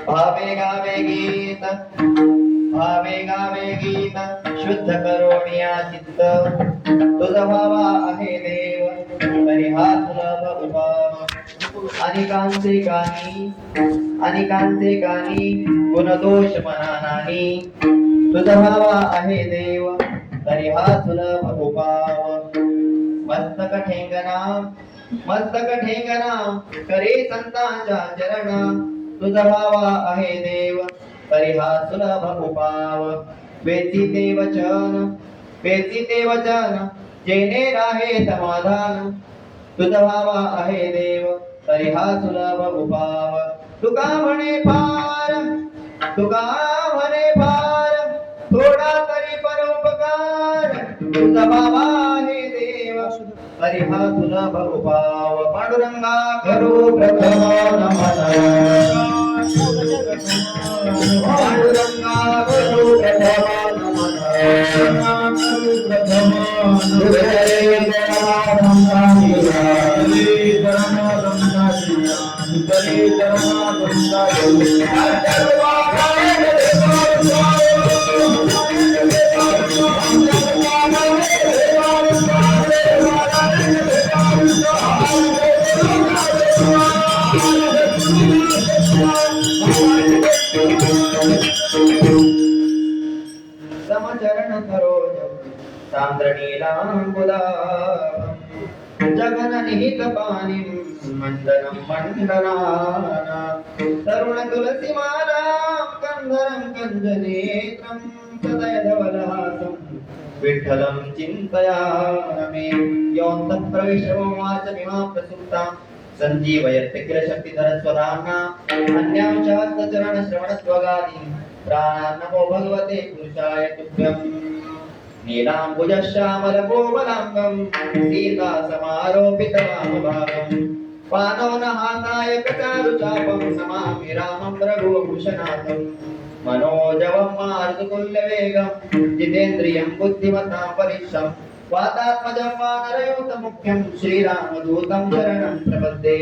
भावे गावे गीत भावे गावे गीत शुद्ध करोनिया चित्त तुझा भावा आहे देव तरी हा सुलभ उपाव अनेकांचे कानी गुणदोष मना नाही तुझा भावा आहे देव तरी हा सुलभ उपाव मस्तक ठेंगणा करे संतांच्या चरण तुझा भावा आहे देव तरी हा सुलभ उपाव वेचिते वचन जेणे राहे समाधान तुझा भावा आहे देव तरी हा सुलभ उपाव तुका म्हणे फार थोडा तरी परोपकार तुझा भावा आहे देव तरी हा सुलभ उपाव पांडुरंगा करू प्रथम नमन पांडुरंगा करू प्रथम समचरण सरोज सांद्रणीलांबुदा जगन निहित पाणी मंडनं मंडनाना तरुण तुलसी माला कंधरं कंजनेत्रं सदयधवलहासं विठ्ठलं चिन्तयामि योऽन्तः प्रविशोवाच मिमा प्रसुप्ता सञ्जीवयत्य किल शक्तिधर स्वधाम्ना अन्यां च हस्तचरण श्रवणत्वगादीन् प्राणान् नमो भगवते पुरुषाय तुभ्यम् नीलाम्बुजश्यामलकोमलाङ्गं सीता समारोपितवामभागम् पानोनहासाय कटारुचापं नमामि रामं रघुभूषणार्थं मनोजवं मारुततुल्यवेगं जितेन्द्रियं बुद्धिमतां परीक्षं वातात्मजं वानरयूतमुख्यं श्रीरामदूतं शरणं प्रपद्ये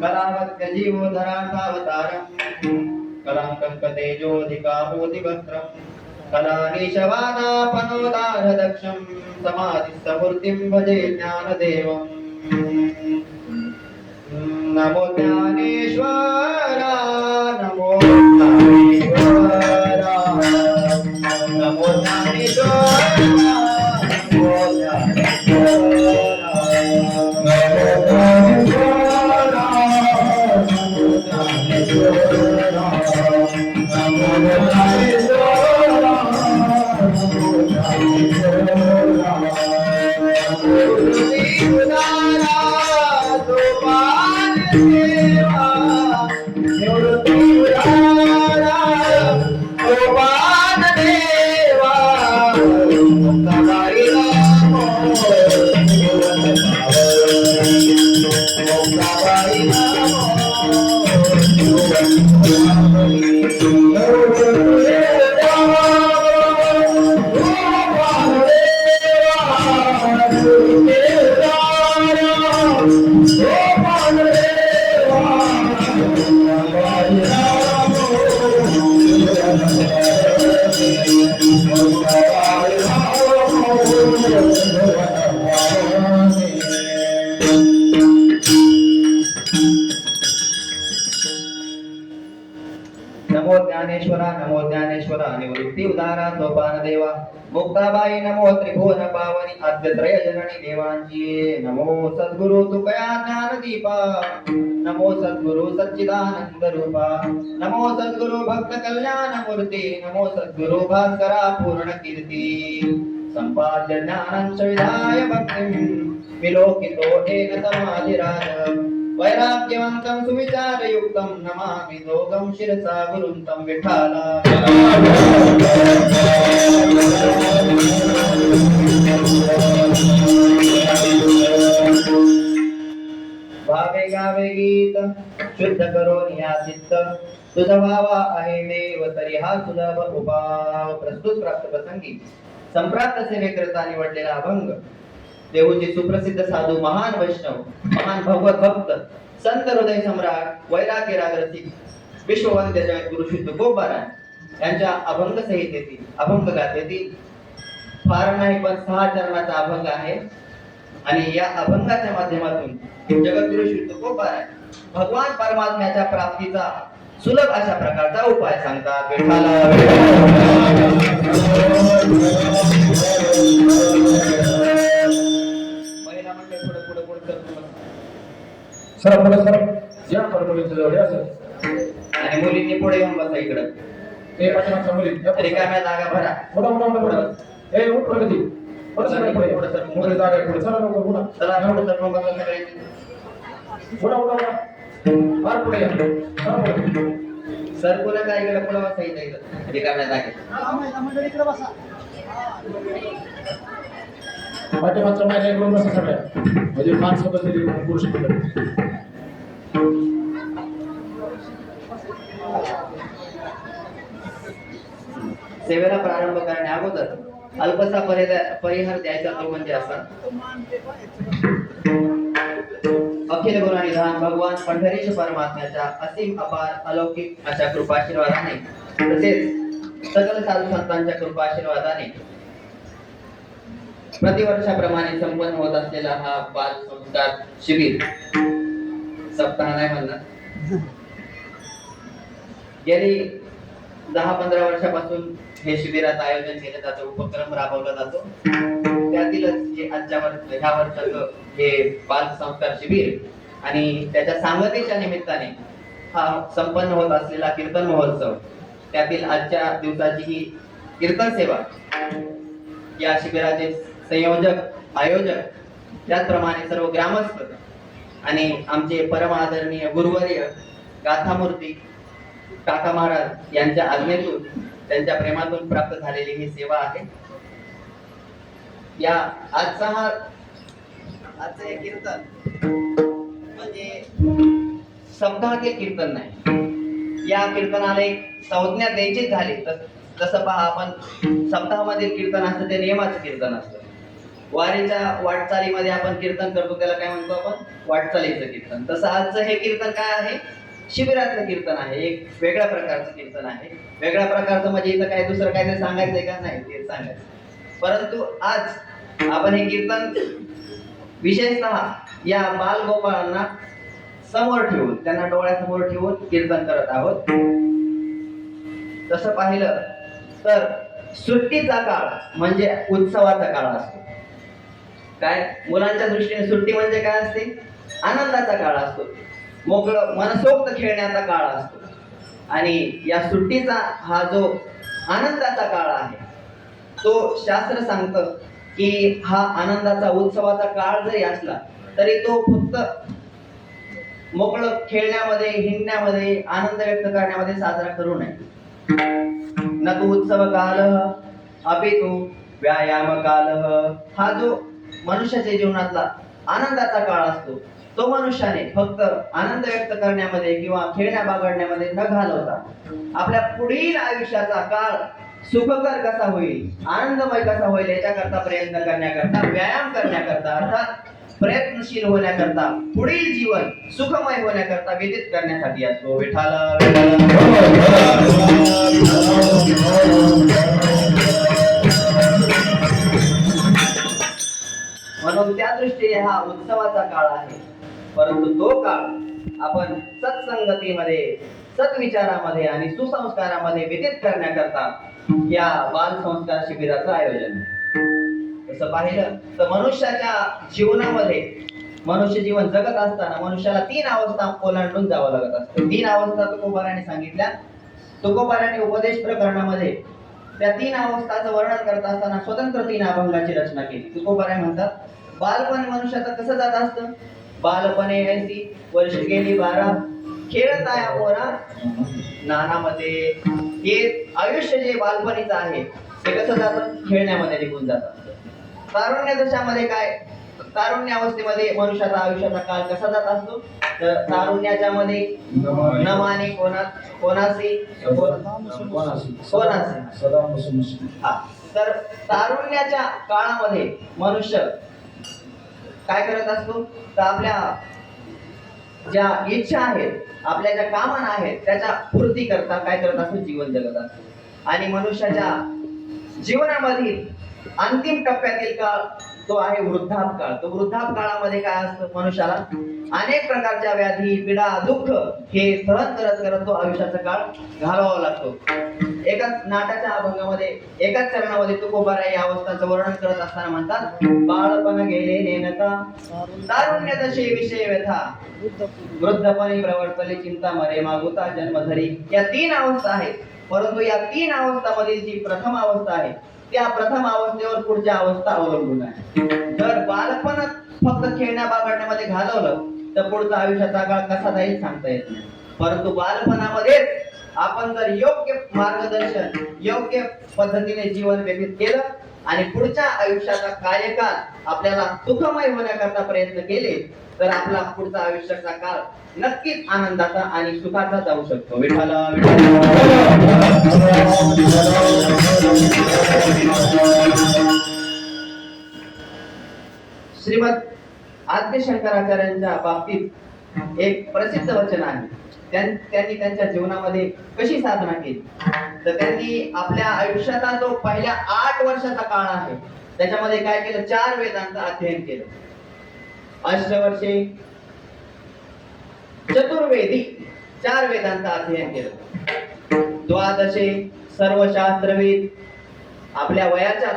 कलावत्यजीवोधरार्थावतारं कलाङ्कङ्कतेजोऽधिकामोदिवक्त्रं कलानीशवानापनोदारदक्षं समाधिस्तमूर्तिं भजे ज्ञानदेवम् नमो ज्ञानेश्वरा नमो ज्ञानेश्वरा नमो ज्ञानेश्वरा नमो ज्ञानेश्वरा निवृत्ति उदारा सोपान देवा मुक्ताबाई नमो त्रिभुवन पावनी आद्यत्रय जननी देवांची नमो सद्गुरु तुकया ज्ञान दीपा नमो सद्गुरु सच्चिदानंद रूपा नमो सद्गुरु भक्त कल्याण मूर्ती नमो सद्गुरु भास्करा पूर्ण कीर्ती संपाद्य ज्ञानं च विधाय भक्तिं विलोकितो येन समाधिराज वैराग्यवन्तं सुविचारयुक्तं नमामि लोकं शिरसा गुरुं तं विठ्ठला भावे गावे गीत शुद्ध करोनि या चित्त तुझा भावा आहे देव तरी हा सुलभ उपाव प्रस्तुत प्राप्त प्रसंगी संप्राप्त सेवेकरता निवडलेला अभंग देहूचे सुप्रसिद्ध साधू महान वैष्णव महान भगवत भक्त संत हृदय सम्राट वैराग्य रागरसिक विश्ववंद्य जगद्गुरु श्री तुकोबाराय यांच्या अभंग संहितेतील अभंग गाथेतील फार नाही पण 6 चरणाचा अभंग आहे आणि या अभंगाच्या माध्यमातून जगद्गुरु श्री तुकोबाराय भगवान परमात्म्याच्या प्राप्तीचा सुलभ अशा प्रकारचा उपाय सांगतात. महिला मंडळ थोडं पुढे पुढे सर पुढे सर या परमुलीच्या जवळ या सर. आणि मुलींनी पुढे येऊन बसा इकडं. ते पाठीमागच्या मुली रिकाम्या जागा भरा. पुढे ए उठ प्रगती पुढे सर पुढे सर मुली जागा पुढे चला लवकर पुढे चला पुढे सर मग सगळे पुढे फार पुढे या सर पुढे काय इकडे पुढे बसा इथं रिकाम्या जागेत. इकडे बसा. पाठीमागच्या महिला एक रूम बसा सगळ्या म्हणजे 5 सदस्य पुरुष मंडळ. सेवेला प्रारंभ करण्या अगोदर अल्पसा परिहार द्यायचा तो म्हणजे असा. अखिल गुणनिधान भगवान पंढरीश परमात्म्याच्या असीम अपार अलौकिक अशा कृपाशीर्वादाने तसेच सकल साधू संतांच्या कृपाशीर्वादाने प्रतिवर्षाप्रमाणे संपन्न होत असलेला हा बाल संस्कार शिबिर सप्ताह नाही म्हणणार गेली 10-15 वर्षापासून हे शिबिराचं आयोजन केलं जातं, उपक्रम राबवला जातो. त्यातीलच जे ह्या वर्षाचं हे बाल संस्कार शिबिर आणि त्याच्या सांगतेच्या निमित्ताने हा संपन्न होत असलेला कीर्तन महोत्सव, त्यातील आजच्या दिवसाची ही कीर्तन सेवा, या शिबिराचे संयोजक आयोजक त्याचप्रमाणे सर्व ग्रामस्थ आणि आमचे परम आदरणीय गुरुवर्य गाथामूर्ती काका महाराज यांच्या आज्ञेतून त्यांच्या प्रेमातून प्राप्त झालेली ही सेवा आहे. या आजचं हे कीर्तन म्हणजे सप्ताहातील कीर्तन नाही. या कीर्तनाला एक संज्ञा द्यायची झाली जसं पहा आपण सप्ताहामधील कीर्तन असतं ते नियमाचं कीर्तन असतं. वारीच्या वाटचालीमध्ये आपण कीर्तन करतो त्याला काय म्हणतो आपण, वाटचालीचं कीर्तन. तसं आजचं हे कीर्तन काय आहे, शिबिरातलं कीर्तन आहे. एक वेगळ्या प्रकारचं कीर्तन आहे. वेगळ्या प्रकारचं म्हणजे इथं काय दुसरं काहीतरी सांगायचंय का, नाही ते सांगायचं. परंतु आज आपण हे कीर्तन विशेषतः या बालगोपाळांना समोर ठेवून, त्यांना डोळ्यासमोर ठेवून कीर्तन करत आहोत. तसं पाहिलं तर सुट्टीचा काळ म्हणजे उत्सवाचा काळ असतो. काय मुलांच्या दृष्टीने सुट्टी म्हणजे काय असते, आनंदाचा काळ असतो, मोकळं मनसोक्त खेळण्याचा काळ असतो. आणि या सुट्टीचा हा जो आनंदाचा काळ आहे तो शास्त्र सांगतं की हा आनंदाचा उत्सवाचा काळ जरी असला तरी तो फक्त मोकळं खेळण्यामध्ये, हिंडण्यामध्ये, आनंद व्यक्त करण्यामध्ये साजरा करू नये. न तू उत्सव काल अपि तू व्यायाम काल. हा जो मनुष्याच्या जीवनातला आनंदाचा काळ असतो तो मनुष्याने फक्त आनंद व्यक्त करण्यामध्ये किंवा खेळण्या बागडण्यामध्ये न घालवता आपल्या पुढील आयुष्याचा काळ सुखकर कसा होईल, आनंदमय कसा होईल याच्याकरता प्रयत्न करण्याकरता, व्यायाम करण्याकरता, अर्थात प्रयत्नशील होण्याकरता, पुढील जीवन सुखमय होण्याकरता व्यतीत करण्यासाठी असतो. विठाला म्हणून त्या दृष्टीने हा उत्सवाचा काळ आहे. परंतु तो काळ आपण सत्संगतीमध्ये, सत्विचारामध्ये आणि सुसंस्कारामध्ये व्यतीत करण्याकरता या बाल संस्कार शिबिराचं आयोजन. तसं पाहिलं तर मनुष्याच्या जीवनामध्ये, मनुष्य जीवन जगत असताना मनुष्याला 3 अवस्था ओलांडून जावं लागत असतं. 3 अवस्था तुकोबाराने सांगितल्या. तुकोबाराने उपदेश प्रकरणामध्ये त्या 3 अवस्थाचं वर्णन करत असताना स्वतंत्र 3 अभंगाची रचना केली. तुकोबाराय म्हणतात, बालपण मनुष्याचं कसं जात असतं, बालपणे ऐसी वर्ष गेली 12 खेळत आहे पोरा नानामध्ये. हे आयुष्य जे बालपणीचं आहे ते कसं जातं, खेळण्यामध्ये निघून जातं. तारुण्य दशामध्ये काय, तारुण्य अवस्थेमध्ये मनुष्याचा आयुष्याचा काळ कसा जात असतो, तर तारुण्याच्या मध्ये नमाने कोणासी हा. तर तारुण्याच्या काळामध्ये मनुष्य काय करत असतो, तर आपल्या ज्या इच्छा आहेत, आपल्या ज्या कामना आहेत, त्याच्या पूर्ती करता काय करत असतो, जीवन जगत असतो. आणि मनुष्याच्या जीवनामधील अंतिम टप्प्यातील काळ तो आहे वृद्धाप काळ. तो वृद्धाप काळामध्ये काय असतं, मनुष्याला अनेक प्रकारच्या व्याधी, पीडा, दुःख हे सहन करत करत तो आयुष्याचा काळ घालवावा लागतो. एकाच नाटाच्या अभंगामध्ये एकाच चरणामध्ये तुकोबाराय या अवस्थांचं वर्णन करत असताना म्हणतात, बाळपण गेले नेनता तारुण्य तसे विषय व्यथा वृद्धपणी प्रवर्तले चिंता मरे मागुता जन्मधरी. या 3 अवस्था आहेत, परंतु या 3 अवस्थांमधील जी प्रथम अवस्था आहे त्या प्रथम अवस्थेवर पुढच्या अवस्था अवलंबून आहे. जर बालपण फक्त खेळण्या बागडण्यामध्ये घालवलं तर पुढचा आयुष्याचा काळ कसा जाईल सांगता येत नाही. परंतु बालपणामध्येच आपण जर योग्य मार्गदर्शन, योग्य पद्धतीने जीवन व्यतीत केलं आणि पुढच्या आयुष्याचा कार्यकाळ आपल्याला सुखमय होण्याकरता प्रयत्न केले तर आपला पुढचा आयुष्याचा काळ नक्कीच आनंदाचा आणि सुखाचा जाऊ शकतो. विठ्ठला श्रीमद आद्य शंकराचार्यांच्या बाबतीत एक प्रसिद्ध वचन आहे. त्यांनी त्यांच्या जीवनामध्ये कशी साधना केली, तर त्यांनी आपल्या आयुष्याचा जो पहिल्या 8 वर्षाचा काळ आहे त्याच्यामध्ये काय केलं, 4 वेदांचं अध्ययन केलं. अष्टवर्षे चतुर्वेदी 4 वेदांचं अध्ययन केलं. द्वादशे सर्व शास्त्रवेद. आपल्या वयाच्या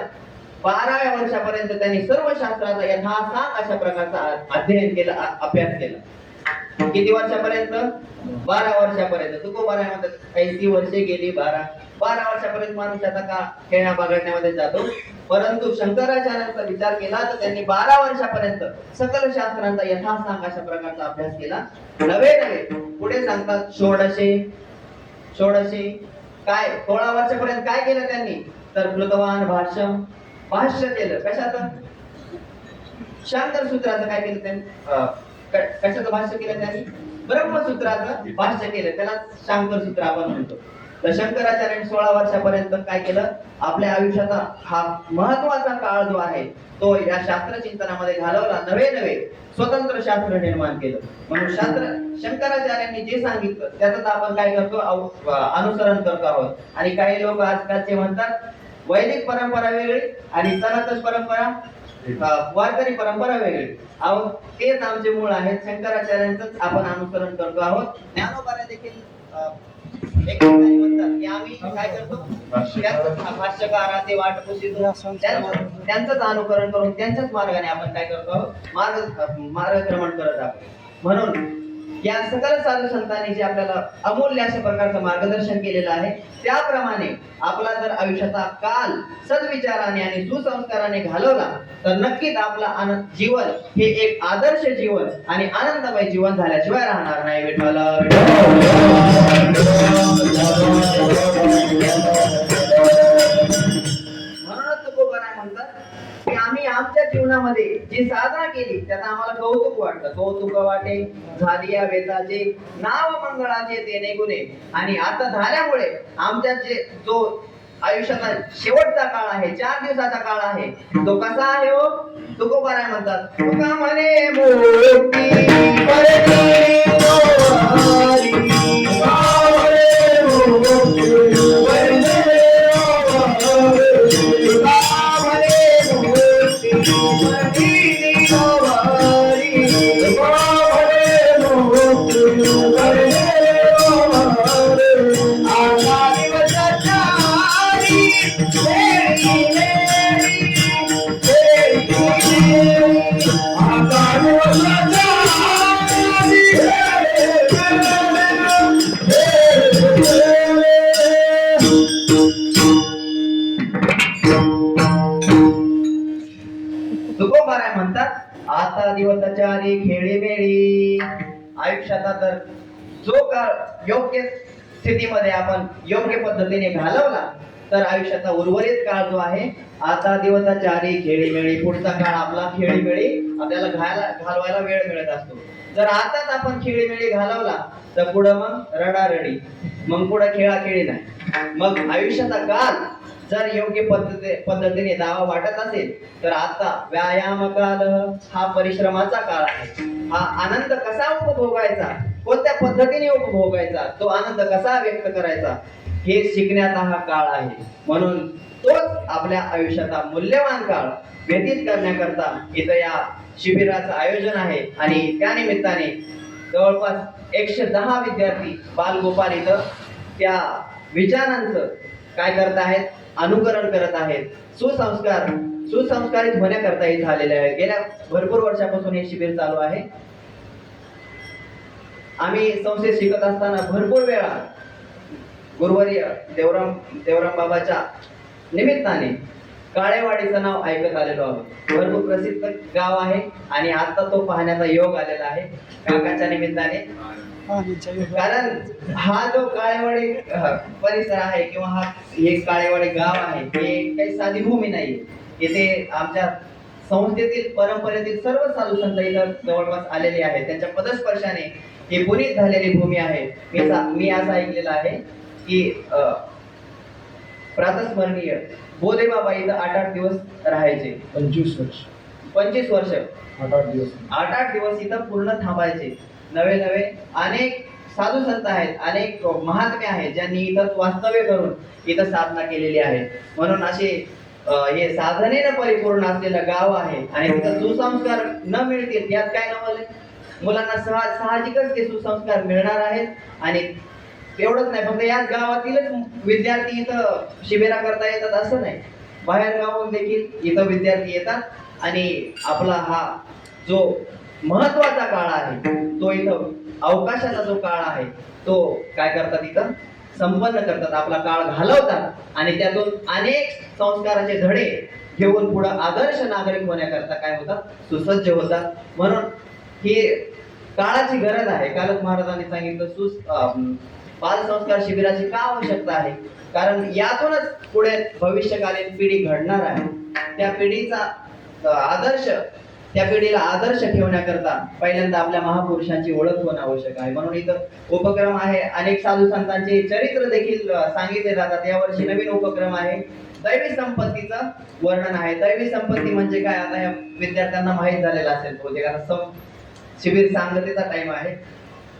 12व्या वर्षापर्यंत त्यांनी सर्व शास्त्राचा यथासांग अशा प्रकारचा अध्ययन केला, अभ्यास केला. किती वर्षापर्यंत, 12 वर्षापर्यंत. तुकोबाराय म्हणतात काही ती वर्षे गेली 12 वर्षापर्यंत माणसाचा काळ खेळण्या बागडण्यामध्ये जातो. परंतु शंकराचार्यांचा विचार केला तर त्यांनी 12 वर्षापर्यंत सकल शास्त्रांचा यथासांग अशा प्रकारचा अभ्यास केला. नवे पुढे सांगतात षोडशे काय 16 वर्षापर्यंत काय केलं त्यांनी, तर प्लुतवान भाष्य केलं. कशाचं, शांकर सूत्राचं काय केलं त्यांनी, कशाचं भाष्य केलं त्यांनी, ब्रह्मसूत्राचं भाष्य केलं, त्याला शांकर सूत्र आपण म्हणतो. तर शंकराचार्यांनी 16 वर्षापर्यंत काय केलं, आपल्या आयुष्याचा हा महत्वाचा काळ जो आहे तो या शास्त्र चिंतनामध्ये घालवला. नवे स्वतंत्र शास्त्र निर्माण केलं. म्हणून शंकराचार्यांनी जे सांगितलं त्याचं आपण काय करतो, अनुसरण करतो आहोत. आणि काही लोक आजकालचे म्हणतात वैदिक परंपरा वेगळी आणि सनातन परंपरा, वारकरी परंपरा वेगळी. अहो तेच आमचे मूळ आहेत, शंकराचार्यांचंच आपण अनुसरण करतो आहोत. ज्ञानोबाला देखील एक ठिकाणी म्हणतात की आम्ही काय करतो, भाष्यकार ते वाट पुसितो त्यांचंच अनुकरण करून त्यांच्याच मार्गाने आपण काय करतो आहोत, मार्गक्रमण करत आहोत. म्हणून या सकल साधू संतांनी जे आपल्याला अमूल्य अशा प्रकारचं मार्गदर्शन केलेलं आहे त्याप्रमाणे आपला जर आयुष्याचा काल सद्विचाराने आणि सुसंस्काराने घालवला तर नक्कीच आपला जीवन हे एक आदर्श जीवन आणि आनंदमय जीवन झाल्याशिवाय राहणार नाही. विठ्ठला म्हणूनच तुकोबाराय म्हणतात की आम्ही आमच्या जीवनामध्ये जी साधना केली त्याचा आम्हाला कौतुक वाटतं. कौतुक वाटे झाली या वेदाचे नाव मंगळाचे तेने गुणे. आणि आता झाल्यामुळे आमच्या जो आयुष्याचा शेवटचा काळ आहे, 4 दिवसाचा काळ आहे, तो कसा आहे हो, तुकोबाराय म्हणतात तुका म्हणे मोठी तुकोबाराय म्हणतात आता दिवसाच्या आधी खेळी मेळी. आयुष्याचा तर जो काळ योग्य स्थितीमध्ये आपण योग्य पद्धतीने घालवला तर आयुष्याचा उर्वरित काळ जो आहे आता दिवसाच्या आधी खेळी मेळी, पुढचा काळ आपला खेळी मेळी आपल्याला घालवायला वेळ मिळत असतो. जर आताच आपण खेळी मेळी घालवला तर पुढं मग रडारडी, मग पुढे खेळाखेळी नाही. मग आयुष्याचा काल जर योग्य पद्धतीने जावा वाटत असेल तर आता व्यायाम काल हा परिश्रमाचा काळ आहे. हा आनंद कसा उपभोगायचा, कोणत्या पद्धतीने उपभोगायचा, तो आनंद कसा व्यक्त करायचा हे शिकण्याचा हा काळ आहे. म्हणून तोच आपल्या आयुष्याचा मूल्यवान काळ व्यतीत करण्याकरता इथं या शिबिराचं आयोजन आहे. आणि त्या निमित्ताने जवळपास 110 विद्यार्थी बालगोपाल इथं त्या विचारांचं काय करत आहेत, अनुकरण करत आहेत. सुसंस्कारित होण्याकरता इथं आलेले आहेत. गेल्या भरपूर वर्षापासून हे शिबिर चालू आहे. आम्ही संस्थेत शिकत असताना भरपूर वेळा गुरुवर्य देवराम बाबाच्या निमित्ताने काळेवाडीचं नाव ऐकत आलेलो आहोत. भरपूर प्रसिद्ध गाव आहे आणि आता तो पाहण्याचा योग आलेला आहे काकाच्या निमित्ताने. कारण हा जो काळेवाडी परिसर आहे किंवा हे काळेवाडी गाव आहे हे काही साधी भूमी नाही. येथे आमच्या संस्थेतील परंपरेतील सर्व साधू संत इथं जवळपास आलेले आहेत. त्यांच्या पदस्पर्शाने ही पुनीत झालेली भूमी आहे. मी असं ऐकलेलं आहे की प्रातस्मरणीय बोधे बाबा इथं 8-8 दिवस राहायचे. 25 वर्ष 8-8 दिवस इथं पूर्ण थांबायचे. नवे अनेक साधू संत आहेत, अनेक महात्मे आहेत ज्यांनी इथं वास्तव्य करून इथं साधना केलेली आहे. म्हणून असे हे साधनेनं परिपूर्ण असलेलं गाव आहे. आणि तिथं सुसंस्कार न मिळतील यात काय नवल. मुलांना साहजिकच ते सुसंस्कार मिळणार आहेत. आणि एवढंच नाही, फक्त याच गावातीलच विद्यार्थी इथं शिबिरा करता येतात असं नाही, बाहेर गावाहून देखील इथं विद्यार्थी येतात. आणि आपला हा जो महत्वाचा काळ आहे तो इथं अवकाशाचा जो काळ आहे तो काय करतात, इथं संपन्न करतात, आपला काळ घालवतात. आणि त्यातून अनेक संस्काराचे धडे घेऊन पुढे आदर्श नागरिक होण्याकरता काय होतात, सुसज्ज होतात. म्हणून ही काळाची गरज आहे. कालच महाराजांनी सांगितलं बाल संस्कार शिबिराची का आवश्यकता आहे. कारण यातूनच पुढे भविष्यकालीन पिढी घडणार आहे. त्या पिढीला आदर्श ठेवण्याकरता पहिल्यांदा आपल्या महापुरुषांची ओळख होणं आवश्यक आहे. म्हणून इथं उपक्रम आहे. अनेक साधू संतांचे चरित्र देखील सांगितले जातात. यावर्षी नवीन उपक्रम आहे, दैवी संपत्तीचं वर्णन आहे. दैवी संपत्ती म्हणजे काय, आता या विद्यार्थ्यांना माहीत झालेलं असेल बहुतेक. आता शिबिर सांगतेचा टाइम आहे.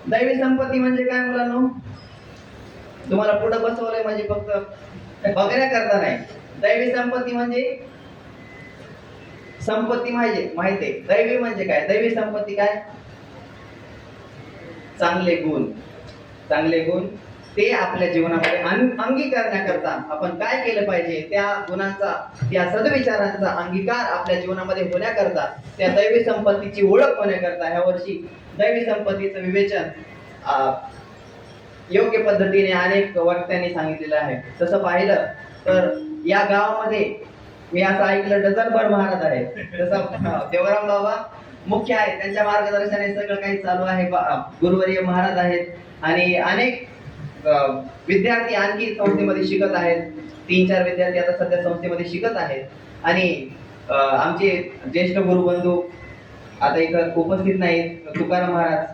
दैवी संपत्ती म्हणजे काय मुलांनो, तुम्हाला पुढे बसवलंय म्हणजे फक्त बघण्याकरता नाही. दैवी संपत्ती म्हणजे संपत्ती माहिती. दैवी म्हणजे काय, दैवी संपत्ती काय, चांगले गुण ते आपल्या जीवनामध्ये अंगीकारण्याकरता आपण काय केलं पाहिजे, त्या गुणांचा, त्या सद्विचारांचा अंगीकार आपल्या जीवनामध्ये होण्याकरता, त्या दैवी संपत्तीची ओळख होण्याकरता ह्या वर्षी दैवी संपत्तीचं विवेचन योग्य पद्धतीने अनेक वक्त्यांनी सांगितलेलं आहे. तसं पाहिलं तर या गावामध्ये मी असं ऐकलं डझनभर महाराज आहेत. जसं देवराम बाबा मुख्य आहेत, त्यांच्या मार्गदर्शनाने सगळं काही चालू आहे. गुरुवर्य महाराज आहेत आणि अनेक विद्यार्थी आणखी संस्थेमध्ये शिकत आहेत. 3-4 विद्यार्थी आता सध्या संस्थेमध्ये शिकत आहेत. आणि आमचे ज्येष्ठ गुरुबंधू आता इथं उपस्थित नाहीत. तुकाराम महाराज,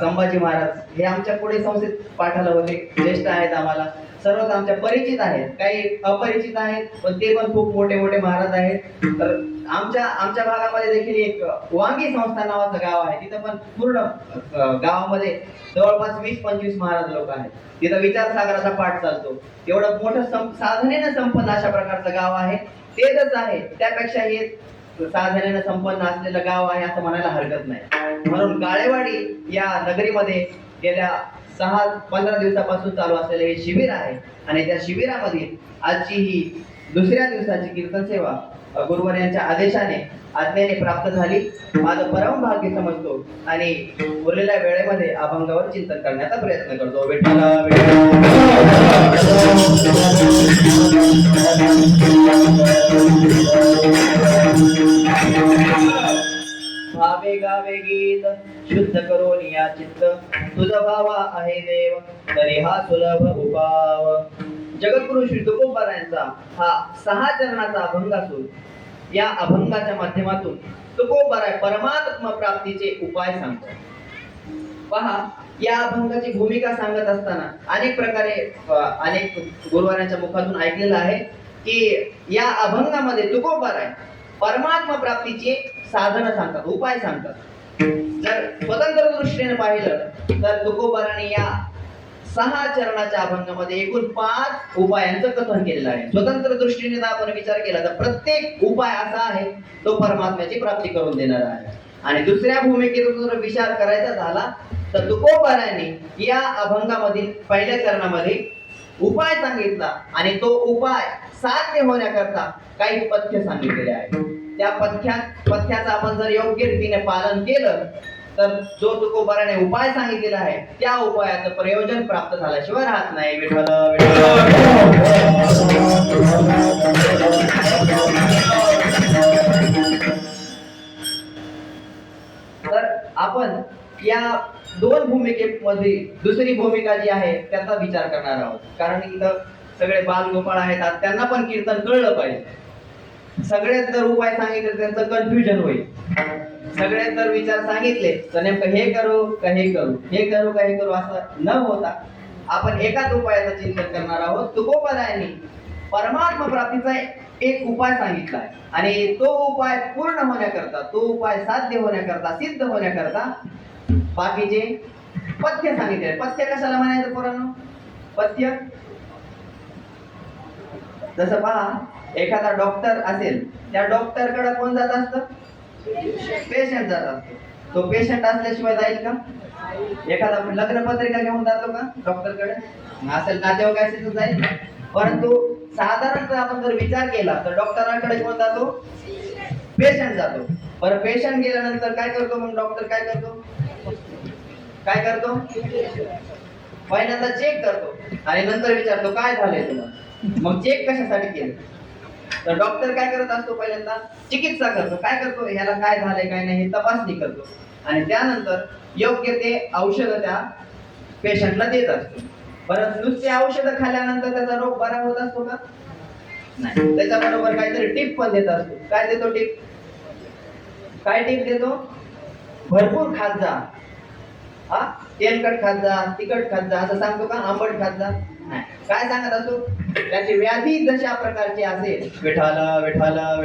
संभाजी महाराज हे आमच्या पुढे संस्थेत पाठाला होते. ज्येष्ठ आहेत, आम्हाला सर्वच आमच्या परिचित आहेत. काही अपरिचित आहेत पण ते पण खूप मोठे महाराज आहेत. तर आमच्या भागामध्ये देखील एक वांगी संस्थान नावाचं गाव आहे. तिथं पण पूर्ण गावामध्ये जवळपास 20-25 महाराज लोक आहेत. तिथं विचारसागराचा पाठ चालतो. एवढं मोठं साधनेनं संपन्न अशा प्रकारचं गाव आहे. तेच आहे, त्यापेक्षा हे साधनेनं संपन्न असलेलं गाव आहे असं म्हणायला हरकत नाही. म्हणून काळेवाडी या नगरीमध्ये गेल्या 6-15 दिवसापासून चालू असलेले हे शिबिर आहे. आणि त्या शिबिरामध्ये आजची ही दुसऱ्या दिवसाची कीर्तन सेवा गुरुवर्यांच्या आज्ञेने प्राप्त झाली. माझं परम भाग्य समजतो आणि उरलेल्या वेळेमध्ये अभंगावर चिंतन करण्याचा प्रयत्न करतो. भावे गावे गीत शुद्ध करून या चित्त, तुझा भावा आहे देव तरी हा सुलभ उपाव. जगद्गुरु श्री तुकोबारायांचा हा 6 चरणाचा अभंग असून या अभंगाच्या माध्यमातून तुकोबाराय परमात्म प्राप्तीचे उपाय सांगतो. पहा, या अभंगाची भूमिका सांगत असताना अनेक प्रकारे अनेक गुरुवारांच्या मुखातून ऐकलेलं आहे की या अभंगामध्ये तुकोबाराय परमात्मा प्राप्तीची साधनं सांगतात, उपाय सांगतात. जर स्वतंत्र दृष्टीने पाहिलं तर तुकोबाराने या 6 चरणाच्या अभंगामध्ये एकूण 5 उपायांचं कथन केलेलं आहे. स्वतंत्र दृष्टीने जर आपण विचार केला तर प्रत्येक उपाय असा आहे तो परमात्म्याची प्राप्ती करून देणारा आहे. आणि दुसऱ्या भूमिकेतून जर विचार करायचा झाला तर तुकोबाराने या अभंगामधील पहिल्या चरणामध्ये उपाय सांगितला आणि तो उपाय साध्य होण्याकरता काही पथ्य सांगितलेले आहेत. त्या पथ्याचं आपण जर योग्य रीतीने पालन केलं तर जो तुकोबाराने उपाय सांगितलेला आहे त्या उपायाचं प्रयोजन प्राप्त झाल्याशिवाय राहत नाही. विठ्ठल तर आपण या 2 भूमिकेमध्ये दुसरी भूमिका जी आहे त्याचा विचार करणार आहोत. कारण इथं सगळे बालगोपाळ आहेत, आज त्यांना पण कीर्तन कळलं पाहिजे. सगळेच जर उपाय सांगितले त्यांचं कन्फ्युजन होईल. सगळेच जर विचार सांगितले तर नेमकं हे करू का हे करू, हे करू का हे करू असं न होता आपण एकाच उपायाचं चिंतन करणार आहोत. तुकोबारायांनी परमात्मा प्राप्तीचा एक उपाय सांगितला आहे आणि तो उपाय पूर्ण होण्याकरता, तो उपाय साध्य होण्याकरता, सिद्ध होण्याकरता बाकीचे पथ्य सांगितले. पथ्य कशाला म्हणायचं पोरांनो? पथ्य जसं पहा, एखादा डॉक्टर असेल त्या डॉक्टरकडे कोण जात असतं? पेशंट जात असतो. तो पेशंट असल्याशिवाय जाईल का? एखादा लग्न पत्रिका घेऊन जातो का डॉक्टरकडे? असेल नातेवाईक असेल तर जाईल. परंतु साधारणतः आपण जर विचार केला तर डॉक्टरांकडे कोण जातो? पेशंट जातो. बरं, पेशंट गेल्यानंतर काय करतो मग डॉक्टर? काय करतो? पहिल्यांदा चेक करतो आणि नंतर विचारतो काय झालंय तुम्हाला. मग चेक कशासाठी केलं? तर डॉक्टर काय करत असतो? पहिल्यांदा चिकित्सा करतो. काय करतो? ह्याला काय झालंय काय नाही हे तपासणी करतो आणि त्यानंतर योग्य ते औषध त्या पेशंटला देत असतो. बरं, नुसते औषधं खाल्ल्यानंतर त्याचा रोग बरा होत असतो का? नाही. त्याच्याबरोबर काहीतरी टिप पण देत असतो. काय देतो टिप? काय टिप देतो? भरपूर खात जा, तेलकट खात जा, तिखट खात जा असं सांगतो का? आंबट खात जा? नाही. काय सांगत असतो? त्याची व्याधी जशा प्रकारची असेल, विठाला विठाला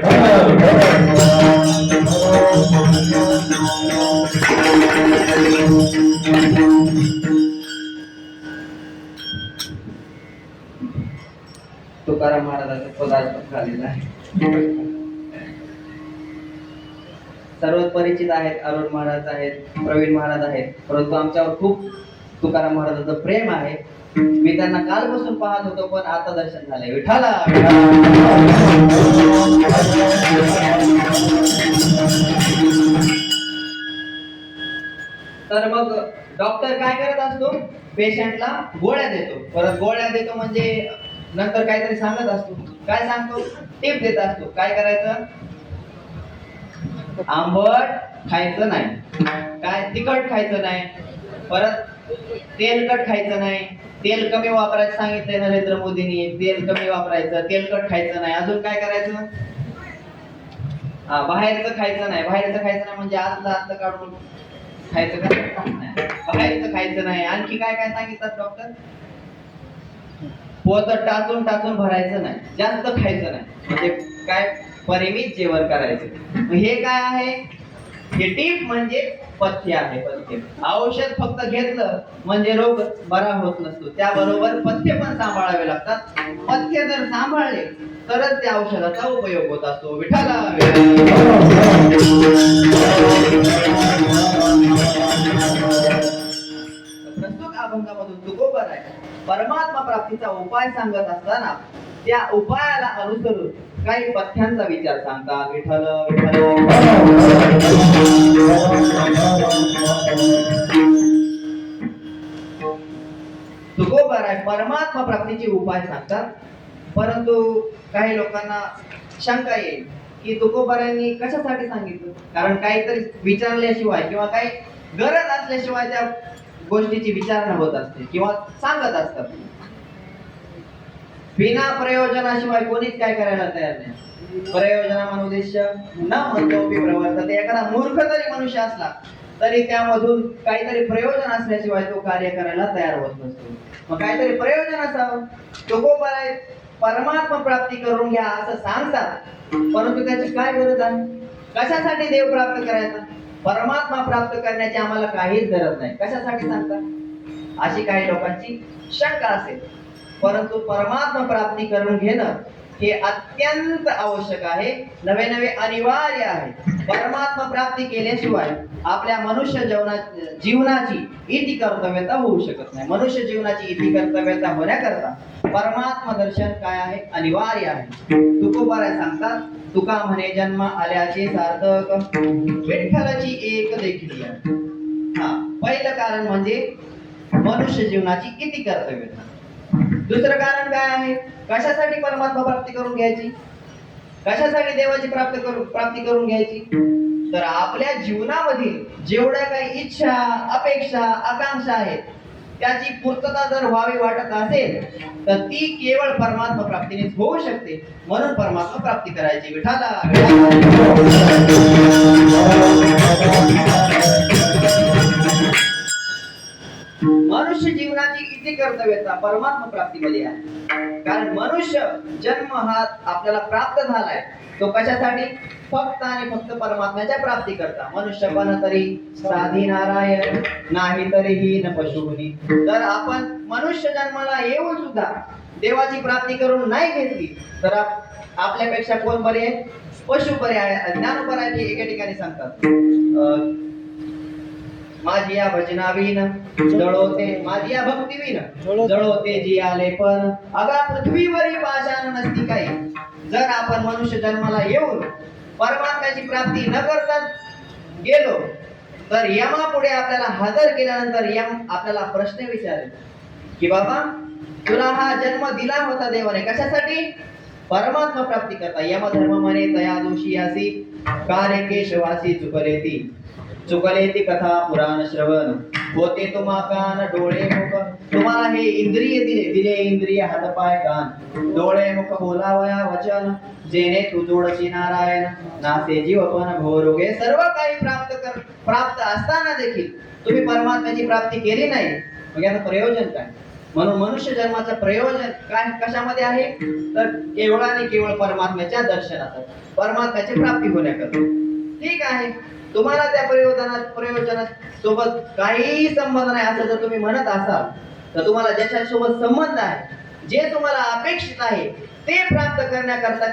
तुकाराम महाराजांचा पदार्थ झालेला आहे. सर्व परिचित आहेत, अरुण महाराज आहेत, प्रवीण महाराज आहेत, परंतु आमच्यावर खूप तुकाराम महाराजांचं प्रेम आहे. मी त्यांना कालपासून पाहत होतो पण आता दर्शन झालंय. विठाला तर मग डॉक्टर काय करत असतो? पेशंटला गोळ्या देतो. परत गोळ्या देतो म्हणजे नंतर काहीतरी सांगत असतो. काय सांगतो? टिप देत असतो. काय करायचं? आंबट खायचं नाही, काय तिखट खायचं नाही, परत तेलकट खायचं नाही, तेल कमी वापरायचं सांगितलंय नरेंद्र मोदींनी. तेल कमी वापरायचं, तेलकट खायचं नाही. अजून काय करायचं? बाहेरचं खायचं नाही. बाहेरचं खायचं नाही म्हणजे आतलं काढून खायचं का? नाही. बाहेरचं खायचं नाही. आणखी काय काय सांगितलं डॉक्टर? पोत टाचून टाचून भरायचं नाही, जास्त खायचं नाही, म्हणजे काय? परिमित जेवण करायचं. हे काय आहे? हे टीप म्हणजे पथ्य आहे. पथ्य औषध फक्त घेतलं म्हणजे रोग बरा होत नसतो, त्याबरोबर पथ्य पण सांभाळावे लागतात. पथ्य जर सांभाळले तरच त्या औषधाचा उपयोग होत असतो. विठाला प्रस्तुत अभंगामधून तुकोबाराय परमात्मा प्राप्तीचा उपाय सांगत असताना त्या उपायाला अनुसरून काही पथ्यांचा विचार सांगतात. विठ्ठल तुकोबाराय परमात्मा प्राप्तीचे उपाय सांगतात. परंतु काही लोकांना शंका येईल की तुकोबारायांनी कशासाठी सांगितलं? कारण काहीतरी विचारल्याशिवाय किंवा काही गरज असल्याशिवाय त्या गोष्टीची विचारणा होत असते किंवा सांगत असतात. बिना प्रयोजनाशिवाय कोणीच काय करायला तयार नाही. प्रयोजनामन उद्देश्य न म्हणतो प्रवर्तते. एखादा मूर्ख जरी मनुष्य असला तरी त्यामधून काहीतरी प्रयोजन असल्याशिवाय तो कार्य करायला तयार होत नसतो. मग काहीतरी प्रयोजन असावं. तुकोबाराय परमात्मा प्राप्ती करून घ्या असं सांगतात, परंतु त्याची काय गरज आहे? कशासाठी देव प्राप्त करायचा? परमात्मा प्राप्त करण्याची आम्हाला काहीच गरज नाही. कशासाठी सांगतात? अशी काही लोकांची शंका असेल. परंतु परमात्मा प्राप्ती करून घेणं हे अत्यंत आवश्यक आहे, नवे नवे अनिवार्य आहे. परमात्मा प्राप्ती केल्याशिवाय आपल्या मनुष्य जीवनाची इति कर्तव्यता होऊ शकत नाही. मनुष्य जीवनाची इति कर्तव्यता होण्याकरता परमात्मा दर्शन काय आहे? अनिवार्य आहे. तुकोबाराय सांगतात, तुका म्हणे जन्म आल्याचे सार्थक, विठ्ठलाची एक देखील आहे. हा पहिलं कारण म्हणजे मनुष्य जीवनाची इति कर्तव्यता. दुसरं कारण काय आहे? कशासाठी परमात्मा प्राप्ती करून घ्यायची? कशासाठी देवाची प्राप्ती करून घ्यायची? तर आपल्या जीवनामधील जेवढ्या काही इच्छा, अपेक्षा, आकांक्षा आहेत त्याची पूर्तता जर व्हावी वाटत असेल तर ती केवळ परमात्मा प्राप्तीनेच होऊ शकते. म्हणून परमात्मा प्राप्ती करायची. विठाला मनुष्य जीवनाची किती कर्तव्यता परमात्मा प्राप्तीमध्ये आहे. कारण मनुष्य जन्म हा आपल्याला प्राप्त झालाय तो कशासाठी? फक्त आणि फक्त परमात्म्याच्या प्राप्ती करता. मनुष्य पण तरी साधी नारायण नाही तरीही न पशुनी. तर आपण मनुष्य जन्माला येऊन सुद्धा देवाची प्राप्ती करून नाही घेतली तर आपल्यापेक्षा कोण बरे? पशु बरे आहे. ज्ञानोबराय एका ठिकाणी सांगतात, माझी या भजनावीन जळोते, माझी या भक्तीवीन जळोते जी आले पण अगा पृथ्वीवरी पाषाण नसती काही. जर आपण मनुष्य जन्माला येऊन परमात्म्याची प्राप्ती न करता गेलो तर यमापुढे आपल्याला हजर केल्यानंतर यम आपल्याला प्रश्न विचारेल की बाबा तुला हा जन्म दिला होता देवाने कशासाठी? परमात्मा प्राप्ती करता. यमधर्म म्हणे तया दोषी असी कार्य केशवासी चुकले ती कथा पुराण श्रवण होते तुम्हा कान डोळे मुख. तुम्हाला हे इंद्रिय दिले इंद्रिय हातपाय कान डोळे मुख बोलावया वचन जेणे तू जोडशी नारायण नासे जीव पण भोरोगे. सर्व काही प्राप्त असताना देखील तुम्ही परमात्म्याची प्राप्ती केली नाही मग याचं प्रयोजन काय? म्हणून मनुष्य जन्माचं प्रयोजन काय कशामध्ये आहे? तर केवळ आणि केवळ परमात्म्याच्या दर्शनात, परमात्म्याची प्राप्ती होण्याकरता. ठीक आहे, तुम्हाला त्या प्रयोजनात सोबत काही संबंध नाही असं जर तुम्ही म्हणत असाल तर तुम्हाला ज्याच्यासोबत संबंध आहे, जे तुम्हाला अपेक्षित आहे ते प्राप्त करण्याकरता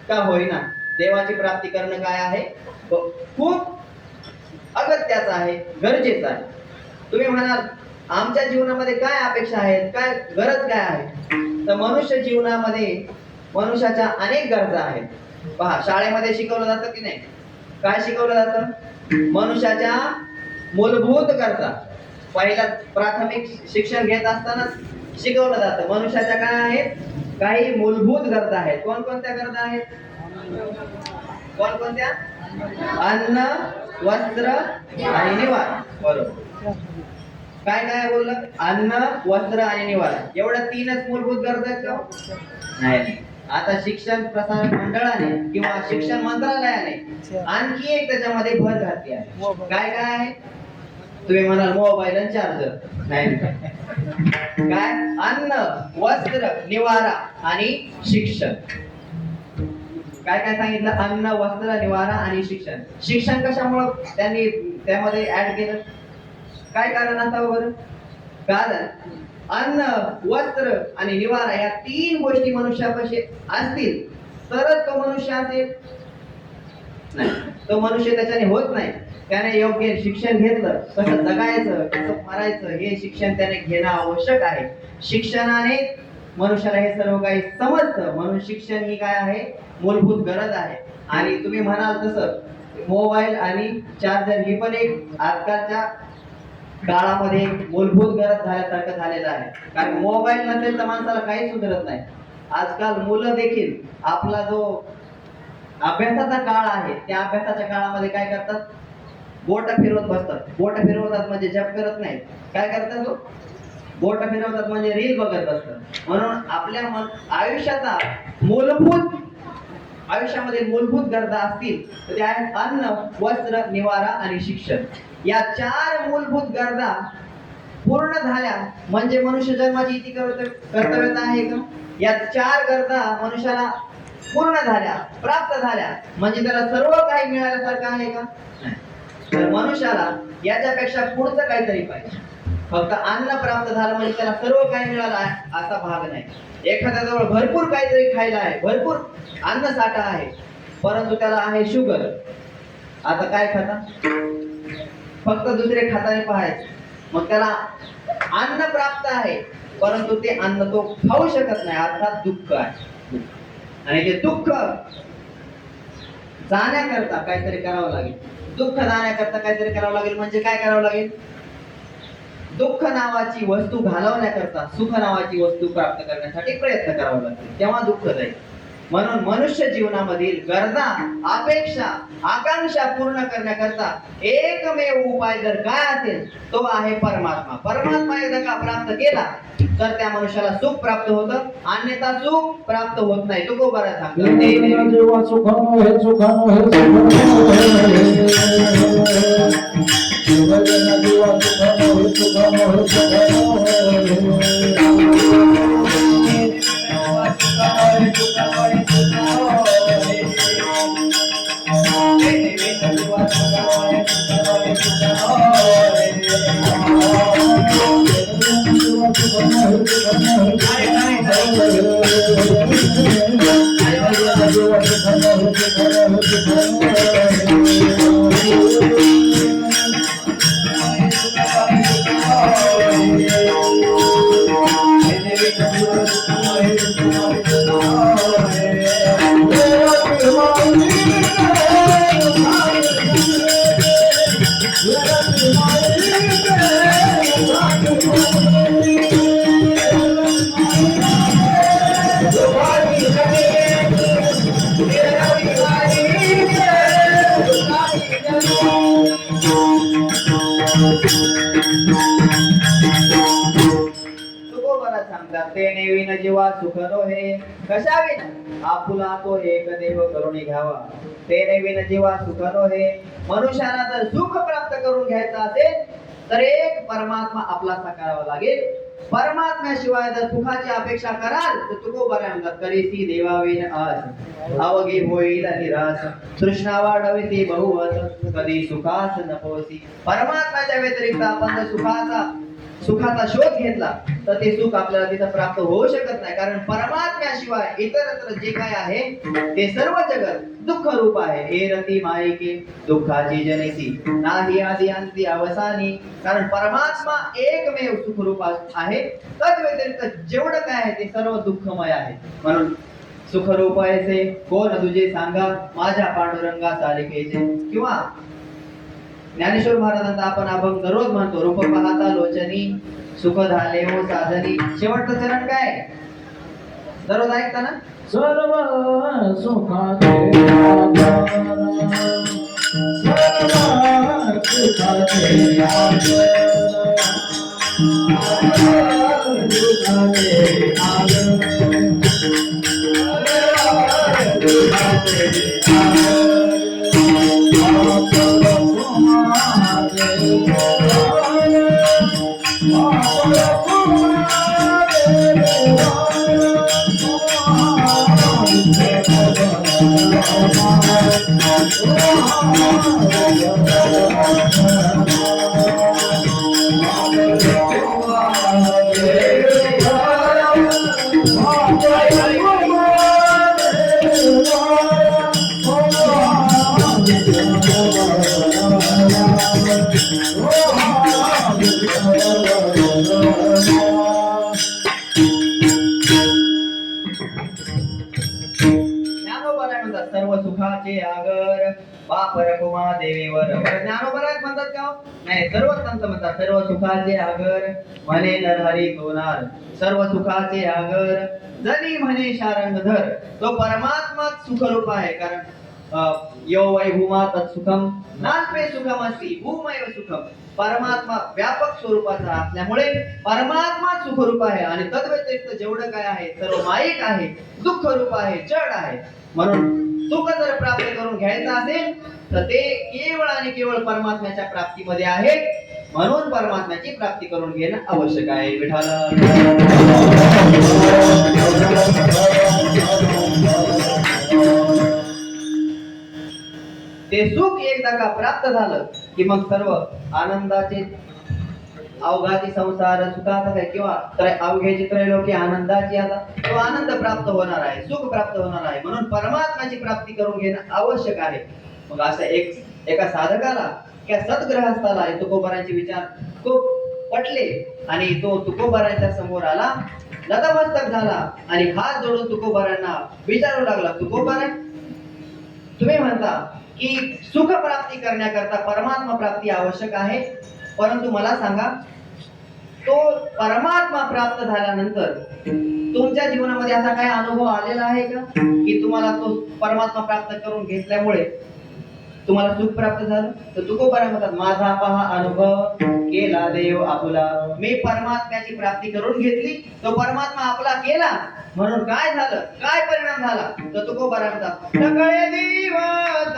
का होईना देवाची प्राप्ती करणं काय आहे? खूप अगत्याचं आहे, गरजेचं आहे. तुम्ही म्हणाल आमच्या जीवनामध्ये काय अपेक्षा आहेत, काय गरज काय आहे? तर मनुष्य जीवनामध्ये मनुष्याच्या अनेक गरजा आहेत. पहा, शाळेमध्ये शिकवलं जातं की नाही? काय शिकवलं जातं? मनुष्याच्या मूलभूत गरजा. पहिला प्राथमिक शिक्षण घेत असताना शिकवलं जातं मनुष्याच्या काय आहेत? काही मूलभूत गरजा आहेत. कोणकोणत्या गरजा आहेत? कोणकोणत्या? अन्न, वस्त्र आणि निवारा. बरोबर. काय काय बोललं? अन्न, वस्त्र आणि निवारा. एवढ्या तीनच मूलभूत गरजा आहेत का? नाही. आता शिक्षण प्रसारक मंडळाने किंवा शिक्षण मंत्रालयाने आणखी एक त्याच्यामध्ये भर घातली आहे. काय काय आहे? तुम्ही म्हणाल मोबाईल आणि चार्जर. नाही. काय? अन्न, वस्त्र, निवारा आणि शिक्षण. काय काय सांगितलं? अन्न, वस्त्र, निवारा आणि शिक्षण. शिक्षण कशामुळं त्यांनी त्यामध्ये ऍड केलं? काय कारण असावं बरं? कारण अन्न, वस्त्र आणि निवारा या तीन गोष्टी मनुष्यापाशी असतील तरच तो मनुष्य असेल. नाही, तो मनुष्य त्याच्याने होत नाही. त्याने योग्य शिक्षण घेतलं, कसं जगायचं, कसं मरायचं हे शिक्षण त्याने घेणं आवश्यक आहे. शिक्षणाने मनुष्याला हे सर्व काही समजतं. म्हणून शिक्षण ही काय आहे? मूलभूत गरज आहे. आणि तुम्ही म्हणाल तसं मोबाईल आणि चार्जर ही पण एक आजकालच्या काळामध्ये मूलभूत गरज झाल्यासारखं झालेलं आहे. कारण मोबाईल नसेल तर माणसाला काही सुधरत नाही. आजकाल मुलं देखील आपला जो अभ्यासाचा काळ आहे त्या अभ्यासाच्या काळामध्ये काय करतात? बोट फिरवत बसतात. बोट फिरवतात म्हणजे जप करत नाहीत. काय करतात? बोट फिरवतात म्हणजे रील बघत बसतात. म्हणून आपल्या आयुष्याचा मूलभूत आयुष्यामध्ये मूलभूत गरजा असतील तर त्या आहेत अन्न, वस्त्र, निवारा आणि शिक्षण. या 4 मूलभूत गरजा पूर्ण झाल्या म्हणजे मनुष्य जन्माची इति कर्तव्यता आहे का? या 4 गरजा मनुष्याला पूर्ण झाल्या, प्राप्त झाल्या म्हणजे त्याला सर्व काही मिळाल्यासारखं आहे का? नाही. तर मनुष्याला याच्यापेक्षा पुढचं काहीतरी पाहिजे. फक्त अन्न प्राप्त झालं म्हणजे त्याला सर्व काही मिळालं आहे असा भाग नाही. एखाद्याजवळ भरपूर काहीतरी खायला आहे, भरपूर अन्न साठा आहे, परंतु त्याला आहे शुगर. आता काय खाता? फक्त दुसरे खाताने पाहायचे. मग त्याला अन्न प्राप्त आहे परंतु ते अन्न तो खाऊ शकत नाही, अर्थात दुःख आहे. आणि ते दुःख जाण्याकरता काहीतरी करावं लागेल. दुःख जाण्याकरता काहीतरी करावं लागेल म्हणजे काय करावं लागेल? दुःख नावाची वस्तू घालवण्याकरता सुख नावाची वस्तू प्राप्त करण्यासाठी प्रयत्न करावा लागतील, तेव्हा दुःख जाईल. म्हणून मनुष्य जीवनामधील गरजा, अपेक्षा, आकांक्षा पूर्ण करण्याकरता एकमेव उपाय जर काय असेल तो आहे परमात्मा. परमात्मा एकदा का प्राप्त केला तर त्या मनुष्याला सुख प्राप्त होतं, अन्यथा सुख प्राप्त होत नाही. तो बरं सांगतो जीवा सुखानो हे सुखानो हे सुखानो जीवा सुखानो हे सुखानो हे सुखानो जीवा सुखनो हे कशाविन आपुला तो एक देव करून घ्यावा. ते नवीन जीवा सुखनो हे मनुष्याला जर सुख प्राप्त करून घ्यायचं असेल तर एक परमात्मा आपलासा करावा लागेल. परमात्म्याशिवाय जर सुखाची अपेक्षा कराल तर तुकोबरा म्हणतात करीसी देवाविन आस अवघे होईल निराश तृष्णा वाढविते बहुवत कधी सुखास नपोसी. परमात्म्याच्या व्यतिरिक्त आपण जर सुखाचा शोध घेतला तर ते सुख आपल्याला तिथं प्राप्त होऊ शकत नाही. कारण परमात्म्याशिवाय इतरत्र जे काय आहे ते सर्व जगत दुःख रूप आहे. हे रती मायके दुःखाची जनिसी नाही आदी अंती अवसानी. कारण परमात्मा एकमेव सुख रूप आहे, तद व्यतिरिक्त जेवढं काय आहे ते सर्व दुःखमय आहे. म्हणून सुख रूप आहे कोण तुझे सांगा माझ्या पांडुरंगा सारिकेचे. किंवा ज्ञानेश्वर महाराजांचा आपण अभंग दररोज म्हणतो रूप पाहता लोचनी सुख झाले हो साधनी. शेवटचं चरण काय दररोज ऐकता ना? सर्व सुखाचे आधार सर्व सुखाचे सर्व सुखाचे आगर बाप रघुमा देवीवर. ज्ञानोबरात म्हणतात का? नाही, सर्व संत म्हणतात सर्व सुखाचे आगर म्हणे नरहरी होणार. सर्व सुखाचे आगर जनी म्हणे शारंगधर. तो परमात्मा सुखरूप आहे. कारण यो वै भूमा तत्सुखम नाल्पे सुखम अस्ति भूमैव सुखम. परमात्मा व्यापक स्वरूपाचा असल्यामुळे परमात्मा सुखरूप आहे आणि तद्व्यतिरिक्त जेवढं काय आहे सर्व माईक आहे, दुःख रूप आहे, जड आहे. म्हणून सुख जर प्राप्त करून घ्यायचं असेल तर ते केवळ आणि केवळ परमात्म्याच्या प्राप्तीमध्ये आहे. म्हणून परमात्म्याची प्राप्ती करून घेणं आवश्यक आहे. विठाला ते सुख एकदा का प्राप्त झालं की मग सर्व आनंदाचे अवघाची संसार सुखाचा काय किंवा अवघ्याची त्रैलोकी आनंदाची आता तो आनंद प्राप्त होणार आहे, सुख प्राप्त होणार आहे. म्हणून परमात्म्याची प्राप्ती करून घेणं आवश्यक आहे. मग असं एका साधकाला किंवा सद्ग्रहस्थाला तुकोबारांचे विचार खूप पटले आणि तो तुकोबारांच्या समोर आला, नतमस्तक झाला आणि हात जोडून तुकोबारांना विचारू लागला, तुकोबारा तुम्ही म्हणता की सुख प्राप्ती करण्याकरता परमात्मा प्राप्ती आवश्यक आहे, परंतु मला सांगा तो परमात्मा प्राप्त झाल्यानंतर तुमच्या जीवनामध्ये असा काही अनुभव आलेला आहे का की तुम्हाला तो परमात्मा प्राप्त करून घेतल्यामुळे तुम्हाला सुख प्राप्त झालं? तर तुकोबारा म्हणतात माझा पहा अनुभव केला देव आपुला. मी परमात्म्याची प्राप्ती करून घेतली, तो परमात्मा आपला केला, म्हणून काय झालं, काय परिणाम झाला? तर तुकोबारा म्हणतात सगळे दिवस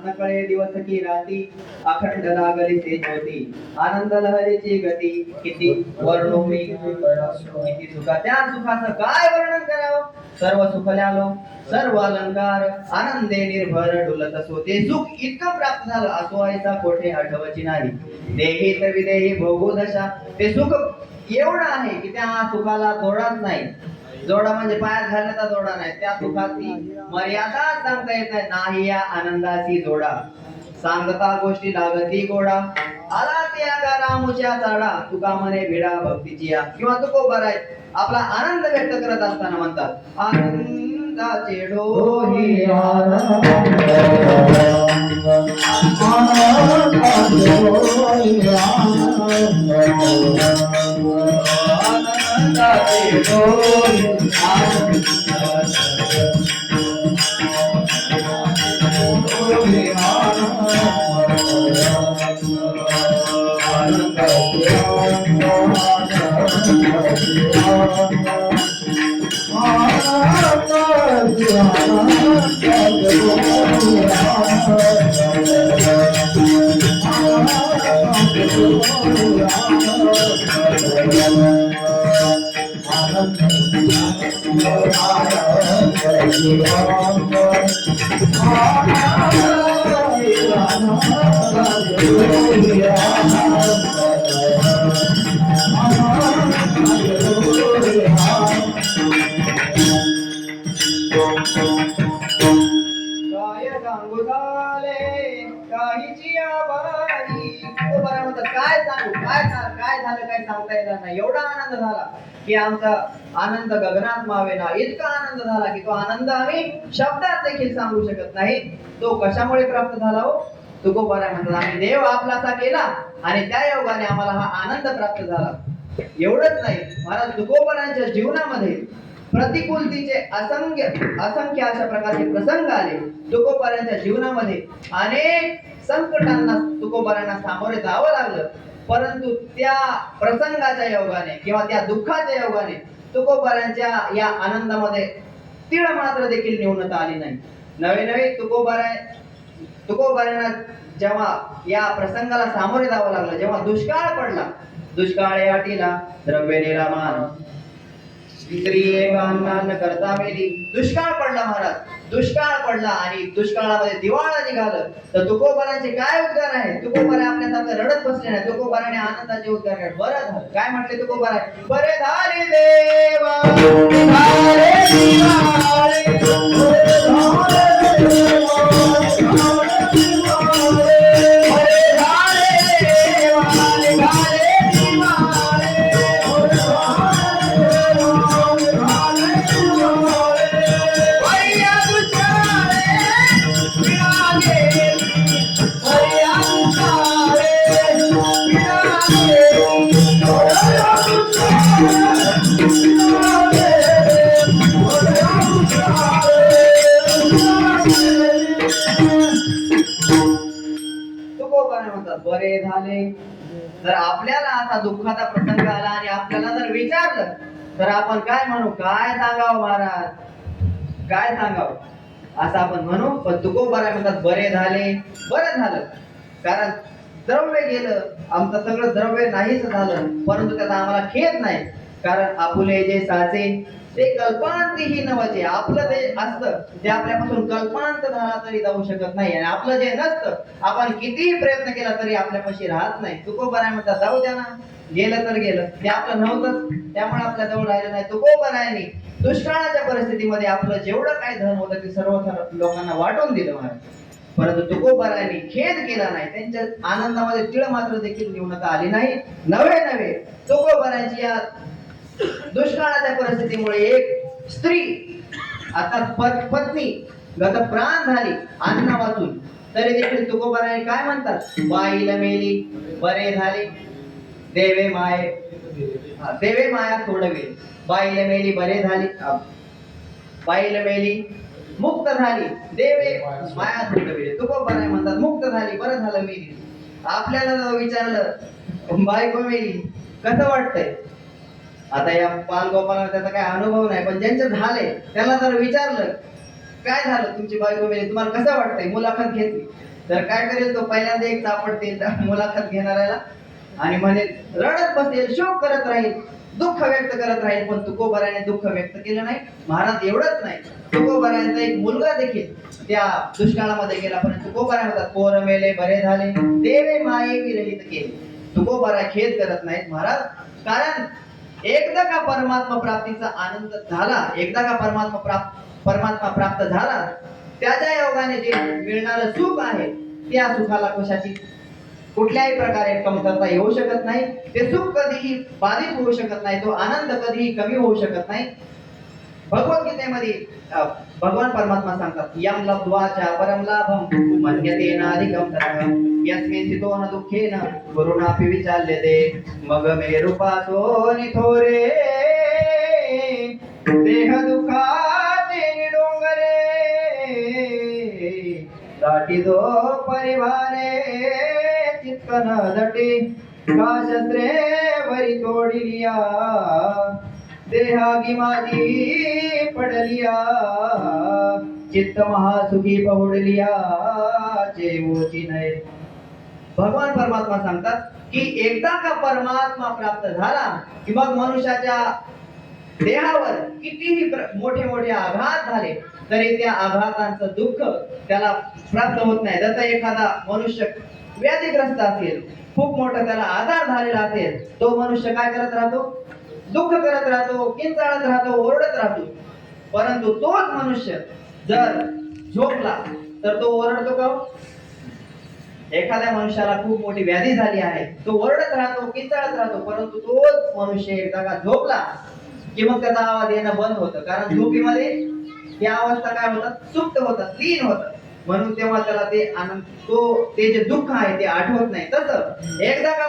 नकळे दिवस की राती अखंड लागली ते ज्योती आनंद लहरीची गती किती वर्णू मी किती सुखा. त्या सुखाचं काय वर्णन करावं? सर्व सुखल्यालो सर्व अलंकार आनंदे निर्भर डुलत असो. ते सुख इतकं प्राप्त झालं असो ऐसा कोठे आठवची नाही. देही तर विदेही भोगू दशा. ते सुख एवढं आहे की त्या सुखाला जोडाच नाही. जोडा म्हणजे पायात घालण्याचा जोडा नाही. त्या सुखाची मर्यादा सांगता येत नाही. या आनंदाची जोडा सांगता गोष्टी लागती गोडा आला त्या का रामुच्या चाडा तुका म्हणे भिडा भक्तीची या. किंवा तुकोबारा आपला आनंद व्यक्त करत असताना म्हणतात आनंदाचे डोही काय सांगता येणार नाही. एवढा आनंद झाला की आमचा आनंद गगनात मावेना. इतका आनंद झाला की तो आनंद आम्ही शब्दात देखील सांगू शकत नाही. तो कशामुळे प्राप्त झाला हो? तुकोबारा म्हणतात आम्ही देव आपलासा केला आणि त्या योगाने आम्हाला हा आनंद प्राप्त झाला. एवढंच नाही, महाराज तुकोबारांच्या जीवनामध्ये प्रतिकूलतेचे असंख्य अशा प्रकारचे प्रसंग आले. तुकोबारांच्या जीवनामध्ये अनेक संकटांना तुकोबारांना सामोरे जावं लागलं, परंतु त्या प्रसंगाच्या योगाने किंवा त्या दुःखाच्या योगाने तुकोबारांच्या या आनंदामध्ये तीळ मात्र देखील न्यूनता आली नाही. नवे तुकोबारांना जेव्हा या प्रसंगाला सामोरे जावं लागलं, जेव्हा दुष्काळ पडला, दुष्काळ आटीला द्रव्य निरामान स्त्री एक अन्न करता मेली. दुष्काळ पडला महाराज, दुष्काळ पडला आणि दुष्काळामध्ये दिवाळा निघालं. तर तुकोबाराचे काय उद्गार आहे? तुकोबारा आपल्यासारखं रडत बसले नाही, तुकोबाराने आनंदाचे उद्गार काढले. बरं झालं, काय म्हटले तुकोबारा? बरे झाले देवा निघाले दिवाळे, बरे झाले देवा निघाले दिवाळे, बरे झाले देवा निघाले दिवाळे, बरे झाले देवा निघाले दिवाळे. वैया दुष्काळे विरागे, वैया दुष्काळे विरागे, वैया दुष्काळे विरागे, वैया तुकोबारा म्हणतात बरे झाले. जर आपल्याला असा दुःखाचा प्रसंग आला आणि आपल्याला जर विचारलं तर आपण काय म्हणू? काय सांगावं महाराज, काय सांगावं असं आपण म्हणू. पण तुकोबारा म्हणतात बरे झाले, बरं झालं. कारण द्रव्य गेलं, आमचं सगळं द्रव्य नाहीच झालं, परंतु त्याचा आम्हाला खेद नाही. कारण आपुले जे साचे ते कल्पांतही नवाचे. आपलं ते असतं ते आपल्यापासून कल्पांत झाला तरी जाऊ शकत नाही, आणि आपलं जे नसतं आपण कितीही प्रयत्न केला तरी आपल्यापाशी राहत नाही. तुकोबारा म्हणतात जाऊ द्या ना, गेलं तर गेलं, ते आपलं नव्हतंच, त्यामुळे आपल्या जवळ राहिलं नाही. तुकोबारायांनी दुष्काळाच्या परिस्थितीमध्ये आपलं जेवढं काही धन होतं ते सर्व लोकांना वाटून दिलं महाराज. परंतु तुकोबारायांनी खेद केला नाही, त्यांच्या आनंदामध्ये तिळ मात्र देखील न्यूनता आली नाही. नवे तुकोबारायांची या दुष्काळाच्या परिस्थितीमुळे एक स्त्री अर्थात पत्नी गतप्राण झाली अन्न वाचून, तरी देखील तुकोबाराय काय म्हणतात? बाईला मेली बरे झाले, देवे माया सोडवे. बाईला मेली बरे झाली, बाईला मेली मुक्त झाली, देवे माया सोडवे. तुकोबाराय म्हणतात मुक्त झाली, बरं झालं मेली. आपल्याला जर विचारलं बायको मेली कसं वाटतंय? आता या बालगोपाला त्याचा काय अनुभव नाही, पण ज्यांचे झाले त्याला जर विचारलं काय झालं तुमची बायको मेली, तुम्हाला कसं वाटतंय, मुलाखत घेतली, तर काय करेल तो? पहिल्यांदा एक सापडते मुलाखत घेणाऱ्याला आणि म्हणे रडत बसेल, शोक करत राहील, दुःख व्यक्त करत राहील. पण तुकोबाराने दुःख व्यक्त केलं नाही महाराज. एवढंच नाही, तुकोबारायांचा एक मुलगा देखील त्या दुष्काळामध्ये गेला, पण तुकोबारा म्हणतात पोर मेले बरे झाले, देवे माये विरहित केले. तुकोबारा खेद करत नाहीत महाराज. कारण एकदा का परमात्मा प्राप्तीचा आनंद झाला, एकदा का परमात्मा प्राप्त झाला, त्याच्या योगाने जे मिळणारं सुख आहे त्या सुखाला कशाची कुठल्याही प्रकारे कमतरता येऊ शकत नाही. ते सुख कधीही बाधित होऊ शकत नाही, तो आनंद कधीही कमी होऊ शकत नाही. भगवद्गीतेमध्ये भगवान परमात्मा सांगतात यम लब्ध्वाचा परम लाभम मन्यतेनाधिकं ततः यस्मिन् स्थितो न दुःखेन गुरुणापि विचाल्यते मग मे रूपासो निथोरे देह दुःखाचे निडोंगरे दाटी दो परिवारे चित्कन दटे का शस्त्रे वरी तोडिलिया देहागी माझी पडलिया चित्त महासुखी पहुडलिया जेवोची नये. भगवान परमात्मा सांगतात की एकदा का परमात्मा प्राप्त झाला की मग मनुष्याच्या देहावर कितीही मोठे आघात झाले तरी त्या आघातांचं दुःख त्याला प्राप्त होत नाही. जसं एखादा मनुष्य व्याधीग्रस्त असेल, खूप मोठा त्याला आजार झालेला असेल, तो मनुष्य काय करत राहतो? दुःख करत राहतो, किंचाळत राहतो, ओरडत राहतो. परंतु तोच मनुष्य जर झोपला तर तो ओरडतो का? एखाद्या मनुष्याला खूप मोठी व्याधी झाली आहे, तो ओरडत राहतो, किंचाळत राहतो, परंतु तोच मनुष्य एकदा का झोपला की मग त्याचा आवाज येणं बंद होतं. कारण झोपीमध्ये त्या अवस्था काय होतात? सुप्त होतात, लीन होतात. म्हणून तेव्हा त्याला ते आनंद, ते जे दुःख आहे ते आठवत नाही. तसं एकदा का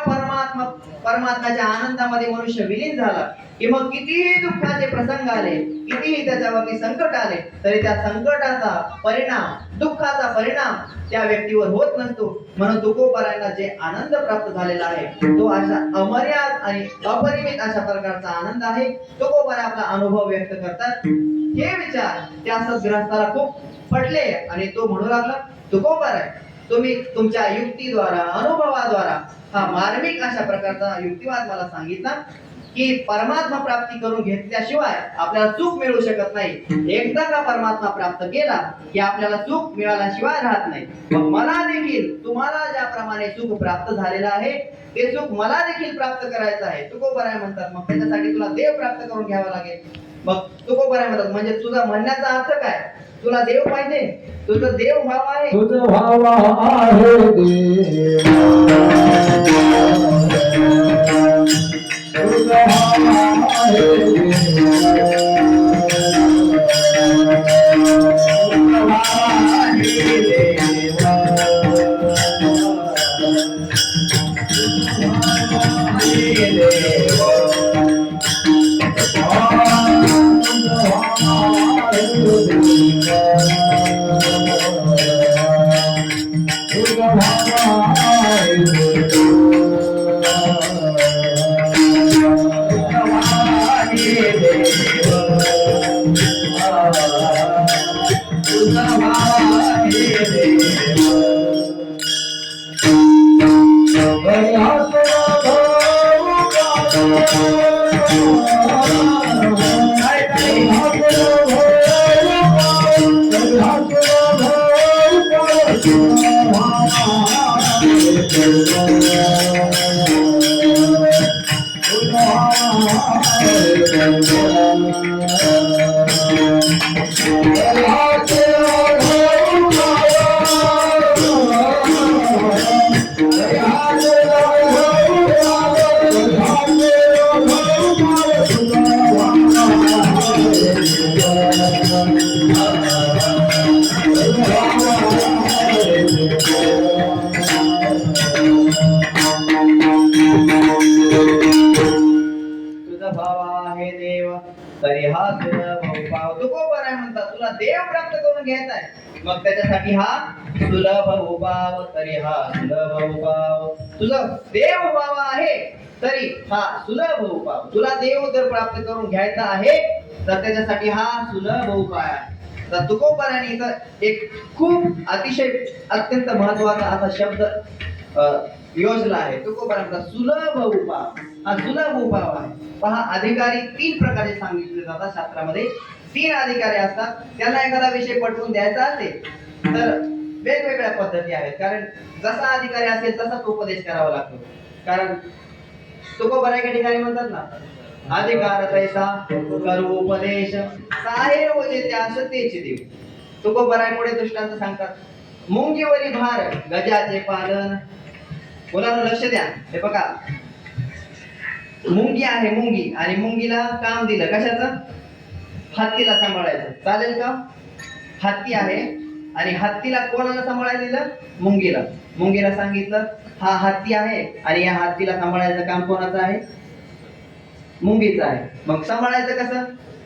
परमात्म्याच्या आनंदामध्ये मनुष्य विलीन झाला की मग कितीही दुःखाचे प्रसंग आले, कितीही त्याच्यावरती संकट आले, तरी त्या संकटाचा परिणाम, दुःखाचा परिणाम त्या व्यक्तीवर होत नसतो. म्हणून तुकोबारायांना जे आनंद प्राप्त झालेला आहे तो अशा अमर्याद आणि अपरिमित अशा प्रकारचा आनंद आहे. तुकोबारा आपला अनुभव व्यक्त करतात. हे विचार त्या सद्ग्रस्ताला खूप पटले आणि तो म्हणू लागला तुकोबारा तुम्ही तुमच्या युक्तीद्वारा, अनुभवाद्वारा हा मार्मिक अशा प्रकारचा युक्तिवाद मला सांगितला की परमात्मा प्राप्ती करून घेतल्याशिवाय आपल्याला सुख मिळू शकत नाही. एकदा का परमात्मा प्राप्त केला की आपल्याला सुख मिळाल्याशिवाय राहत नाही. मग मला देखील तुम्हाला ज्याप्रमाणे सुख प्राप्त झालेलं आहे ते सुख मला देखील प्राप्त करायचं आहे. तुकोबराय म्हणतात मग त्याच्यासाठी तुला देव प्राप्त करून घ्यावा लागेल. मग तुकोबराय म्हणतात म्हणजे तुझा म्हणण्याचा अर्थ काय? तुला देव पाहिजे, तुझं देव भाव आहे. तुझ भाव आहे देव, तुझ भाव आहे तरी हा भाव तुकोबराय म्हणतात तुला देव प्राप्त करून घ्यायचा आहे. मग त्याच्यासाठी हा सुलभ उपाव, तरी हा सुलभ उपाव. तुझा देव भाव आहे तरी हा सुलभ उपाव. तुला देव जर प्राप्त करून घ्यायचा आहे तर त्याच्यासाठी हा सुलभ उपाय आहे. तर तुकोबराने इथं एक खूप अतिशय अत्यंत महत्वाचा असा शब्द योजला आहे. तुकोबराय म्हणतात सुलभ उपाव. हा सुलभ उपाव आहे. पहा अधिकारी तीन प्रकारचे सांगितले जातात शास्त्रामध्ये. तीन अधिकारी असतात. त्यांना एखादा विषय पटवून द्यायचा असेल तर वेगवेगळ्या पद्धती आहेत. कारण जसा अधिकारी असेल तसाच उपदेश करावा लागतो. कारण तुकोबराय ठिकाणी म्हणतात ना अधिकार तैसा करू उपदेश साहेर होते त्या सतेचे देव. तुकोबराय पुढे दृष्टांत सांगतात मुंगीवरी भार गजाचे पालन. मुलांना लक्ष द्या. हे बघा मुंगी आहे मुंगी आणि मुंगीला काम दिलं कशाचं? हत्तीला सांभाळायचं. चालेल का? हत्ती आहे आणि हत्तीला कोणाला सांभाळायला दिलं? मुंगीला. मुंगीला सांगितलं हा हत्ती आहे आणि या हत्तीला सांभाळायचं काम कोणाचं आहे? मुंगीचं आहे. मग सांभाळायचं कसं?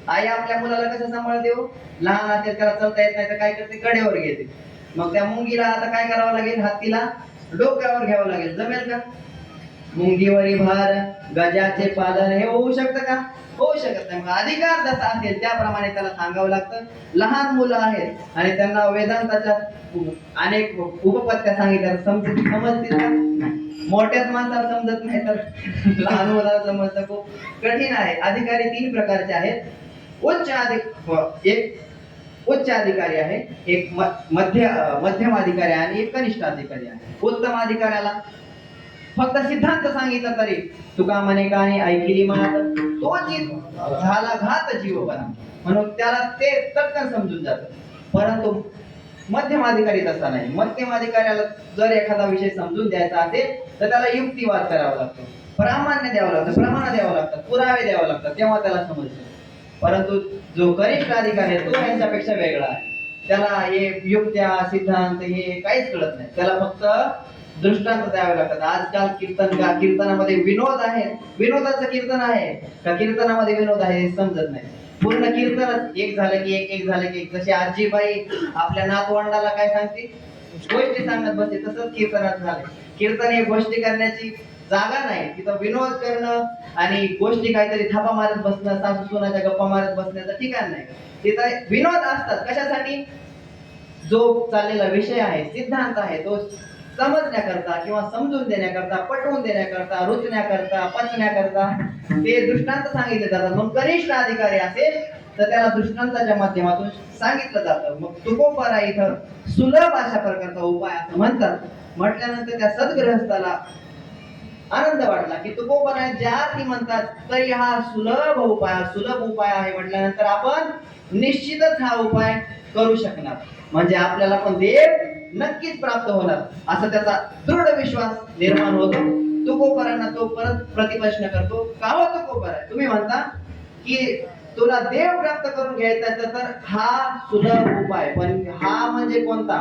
आई आपल्या मुलाला कसं सांभाळते हो? लहान असेल त्याला चालता येत नाही तर काय करते? कडेवर घेते. मग त्या मुंगीला आता काय करावं लागेल? हत्तीला डोक्यावर घ्यावं लागेल. जमेल का? मुंगीवरी भार गजाचे पालन हे होऊ शकतं का? होऊ शकत नाही. मग अधिकार जसा असेल त्याप्रमाणे त्याला सांगावं लागतं. लहान मुलं आहेत आणि त्यांना वेदांताच्या अनेक उपपत्त्या सांगितल्या समजतील का? मोठ्याच माणसाला समजत नाही तर लहान मुलाला समजणं खूप कठीण आहे. अधिकारी तीन प्रकारचे आहेत. एक उच्च अधिकारी आहे, एक मध्यम अधिकारी आहे आणि एक कनिष्ठ अधिकारी आहे. उत्तम अधिकाऱ्याला फक्त सिद्धांत सांगितला तरी तुका म्हणे कानी ऐकिली मात तो जीव झाला घात जीवपणा म्हणून त्याला ते तत्काळ समजून जातं. परंतु मध्यम अधिकारी तसा नाही. मध्यम अधिकाऱ्याला जर एखादा विषय समजून द्यायचा असेल तर त्याला युक्तिवाद करावा लागतो, प्रामाण्य द्यावं लागतं, प्रमाण द्यावं लागतं, पुरावे द्यावं लागतात, तेव्हा त्याला समजतं. परंतु जो कनिष्ठ अधिकारी आहे तो यांच्यापेक्षा वेगळा आहे. त्याला हे युक्त्या सिद्धांत हे काहीच कळत नाही. त्याला फक्त दृष्टांत द्यावे लागतात. आजकाल कीर्तनामध्ये विनोद आहे, विनोदाचं कीर्तन आहे का कीर्तनामध्ये विनोद आहे हे समजत नाही. पूर्ण कीर्तनच एक झालं की एक झालं की एक. जशी आजीबाई आपल्या नातवंडाला काय सांगते? गोष्टी सांगत बसते. तसंच कीर्तनात झालं. कीर्तन हे गोष्टी करण्याची जागा नाही. तिथं विनोद करणं आणि गोष्टी काहीतरी थापा मारत बसणं, सासू सुनाच्या गप्पा मारत बसण्याचं ठिकाण नाही. तिथं विनोद असतात. कशासाठी? जो चाललेला विषय आहे, सिद्धांत आहे, तो समजण्याकरता किंवा समजून देण्याकरता, पटवून देण्याकरता, रुचण्याकरता, पचण्याकरता ते दृष्टांत सांगितले जातात. मग कनिष्ठ अधिकारी असेल तर त्याला दृष्टांताच्या माध्यमातून सांगितलं जातं. मग तुकोबारा इथं सुलभ अशा प्रकारचा उपाय असं म्हणतात. म्हटल्यानंतर त्या सद्गृहस्थाला आनंद वाटला की तुकोबारा ज्या अर्थी म्हणतात तरी हा सुलभ उपाय आहे म्हटल्यानंतर आपण निश्चितच हा उपाय करू शकणार, म्हणजे आपल्याला पण देव नक्कीच प्राप्त होणार असा त्याचा दृढ विश्वास निर्माण होतो. तुकोबारांना तो परत प्रतिप्रश्न करतो, का हो तुकोबारा, तुम्ही म्हणता की तुला देव प्राप्त करून घ्यायचा तर हा सुलभ उपाय, पण हा म्हणजे कोणता,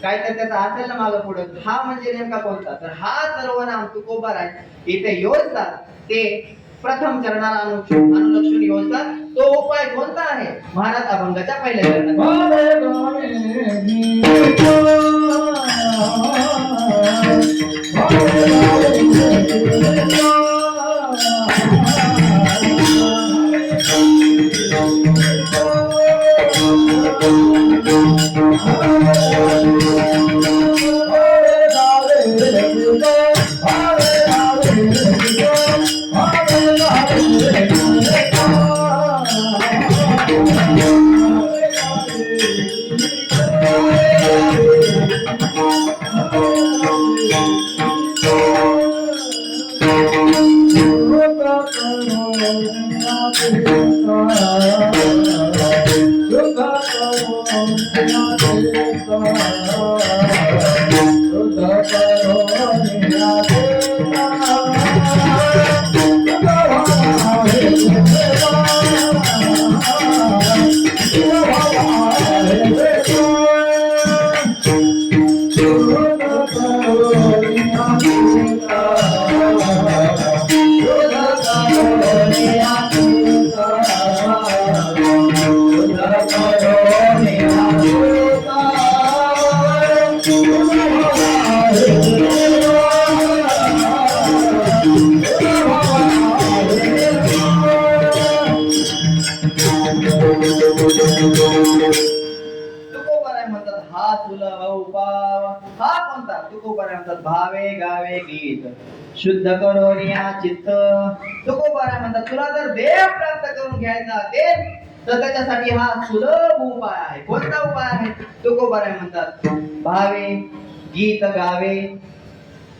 काय तर त्याचा असेल ना मागं पुढे, हा म्हणजे नेमका कोणता, तर हा सर्वनाम तुकोबार आहे इथे योजतात ते प्रथम चरणाला अनुलक्षून योजतात. तो उपाय कोणता आहे, महाराज अभंगाच्या पहिल्या चरणात तुकोबाराय म्हणतात हा सुलभ उपाय. हा कोणता, तुकोबाराय म्हणतात भावे गावे गीत शुद्ध करून या चित्त. तुकोबाराय म्हणतात तुला जर देव प्राप्त करून घ्यायचा असेल तर त्याच्यासाठी हा सुलभ उपाय आहे. कोणता उपाय आहे, तुकोबाराय म्हणतात भावे गीत गावे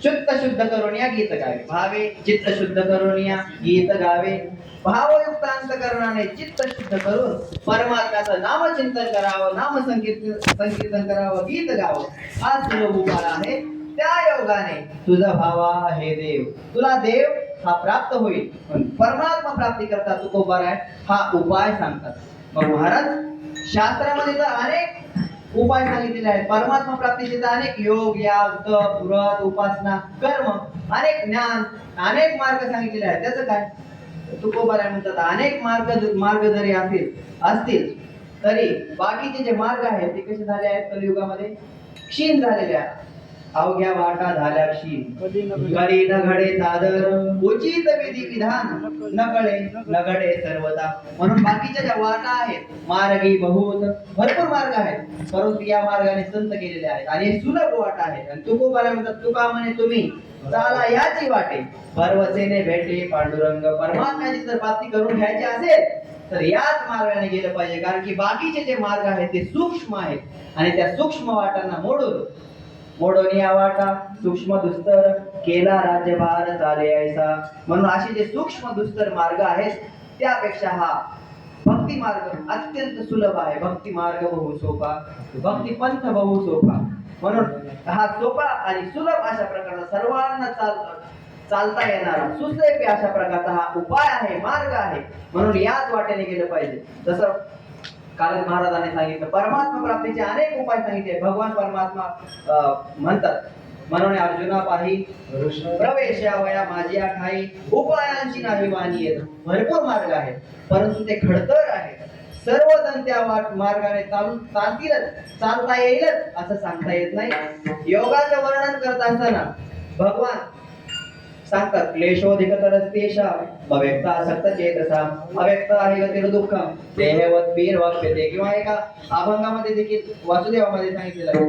शुद्ध करून या गीत गावे. भावे चित्त शुद्ध करून या गीत गावे. भावयुक्त अंतकरणाने चित्त शुद्ध करून परमात्म्याचं नामचिंतन करावं, नाम संकीर्तन करावं, गीत गावं. हा सुलभ उपाय आहे. त्या योगाने तुझा भावा हे देव, तुला देव हा प्राप्त होईल. पण परमात्मा प्राप्ती करता तुकोबाराय हा उपाय सांगतात. मग महाराज शास्त्रामध्ये तर अनेक उपाय सांगितलेले आहेत. परमात्मा प्राप्तीचे तर अनेक योग, याग, तप, व्रत, उपासना, कर्म, अनेक ज्ञान, अनेक मार्ग सांगितलेले आहेत. त्याचं काय, तुकोबाराय म्हणतात अनेक मार्ग जरी असतील तरी बाकीचे जे मार्ग आहेत ते कसे झाले आहेत कलियुगामध्ये, क्षीण झालेले आहेत. अवघ्या वाटा झाल्या क्षीण, कधी न घडे सादर उचित विधी विधान न घडे सर्वदा. म्हणून बाकीच्या ज्या वाटा आहेत, मार्गी बहुत भरपूर मार्ग आहेत, परंतु या मार्गाने संत गेलेले आहेत आणि हे सुलभ वाटा आहेत. आणि तुकोबाराय म्हणतात तुका म्हणे तुम्ही चाला याची वाटे, परवसेने भेटे पांडुरंग. परमात्म्याची जर प्राप्ती करून घ्यायची असेल तर याच मार्गाने गेलं पाहिजे, कारण की बाकीचे जे मार्ग आहेत ते सूक्ष्म आहेत आणि त्या सूक्ष्म वाटांना मोडून या वाटा सूक्ष्म दुस्तर केला राज्यभार चाले ऐसा. म्हणून असे जे सूक्ष्म दुस्तर मार्ग आहेत त्यापेक्षा हा भक्ती मार्ग अत्यंत सुलभ आहे. भक्ती मार्ग बहु सोपा, भक्ती पंथ बहु सोपा. म्हणून हा सोपा आणि सुलभ अशा प्रकारचा सर्वांना चालता येणारा सुसैपी अशा प्रकारचा हा उपाय आहे, मार्ग आहे. म्हणून याच वाटेने गेलं पाहिजे. जसं कालच महाराजांनी सांगितलं परमात्मा प्राप्तीचे अनेक उपाय सांगितले. भगवान परमात्मा म्हणतात म्हणून अर्जुना पाही प्रवेश यावया माझी ठाई, उपायांची नाही वाणी येत. भरपूर मार्ग आहेत परंतु ते खडतर आहेत. सर्वजण त्या मार्गाने चालता येईलच असं सांगता येत नाही. योगाचं वर्णन करत असताना भगवान सांगतात क्लेशोधिकतरस्तेषा अव्यक्त आसक्त चेतसा अव्यक्त आहे गतिर दुःखम देहवत वीर वाक्यते. किंवा एका अभंगामध्ये देखील वासुदेवामध्ये सांगितलेलं आहे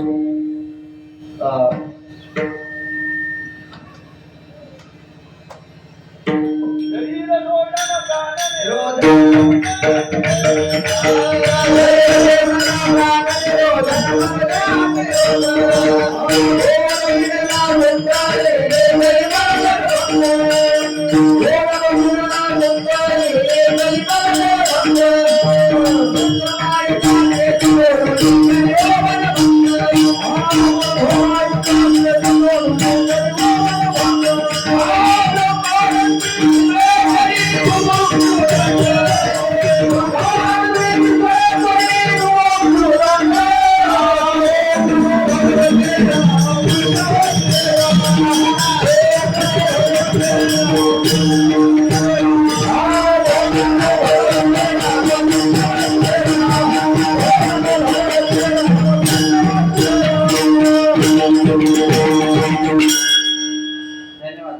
धन्यवाद.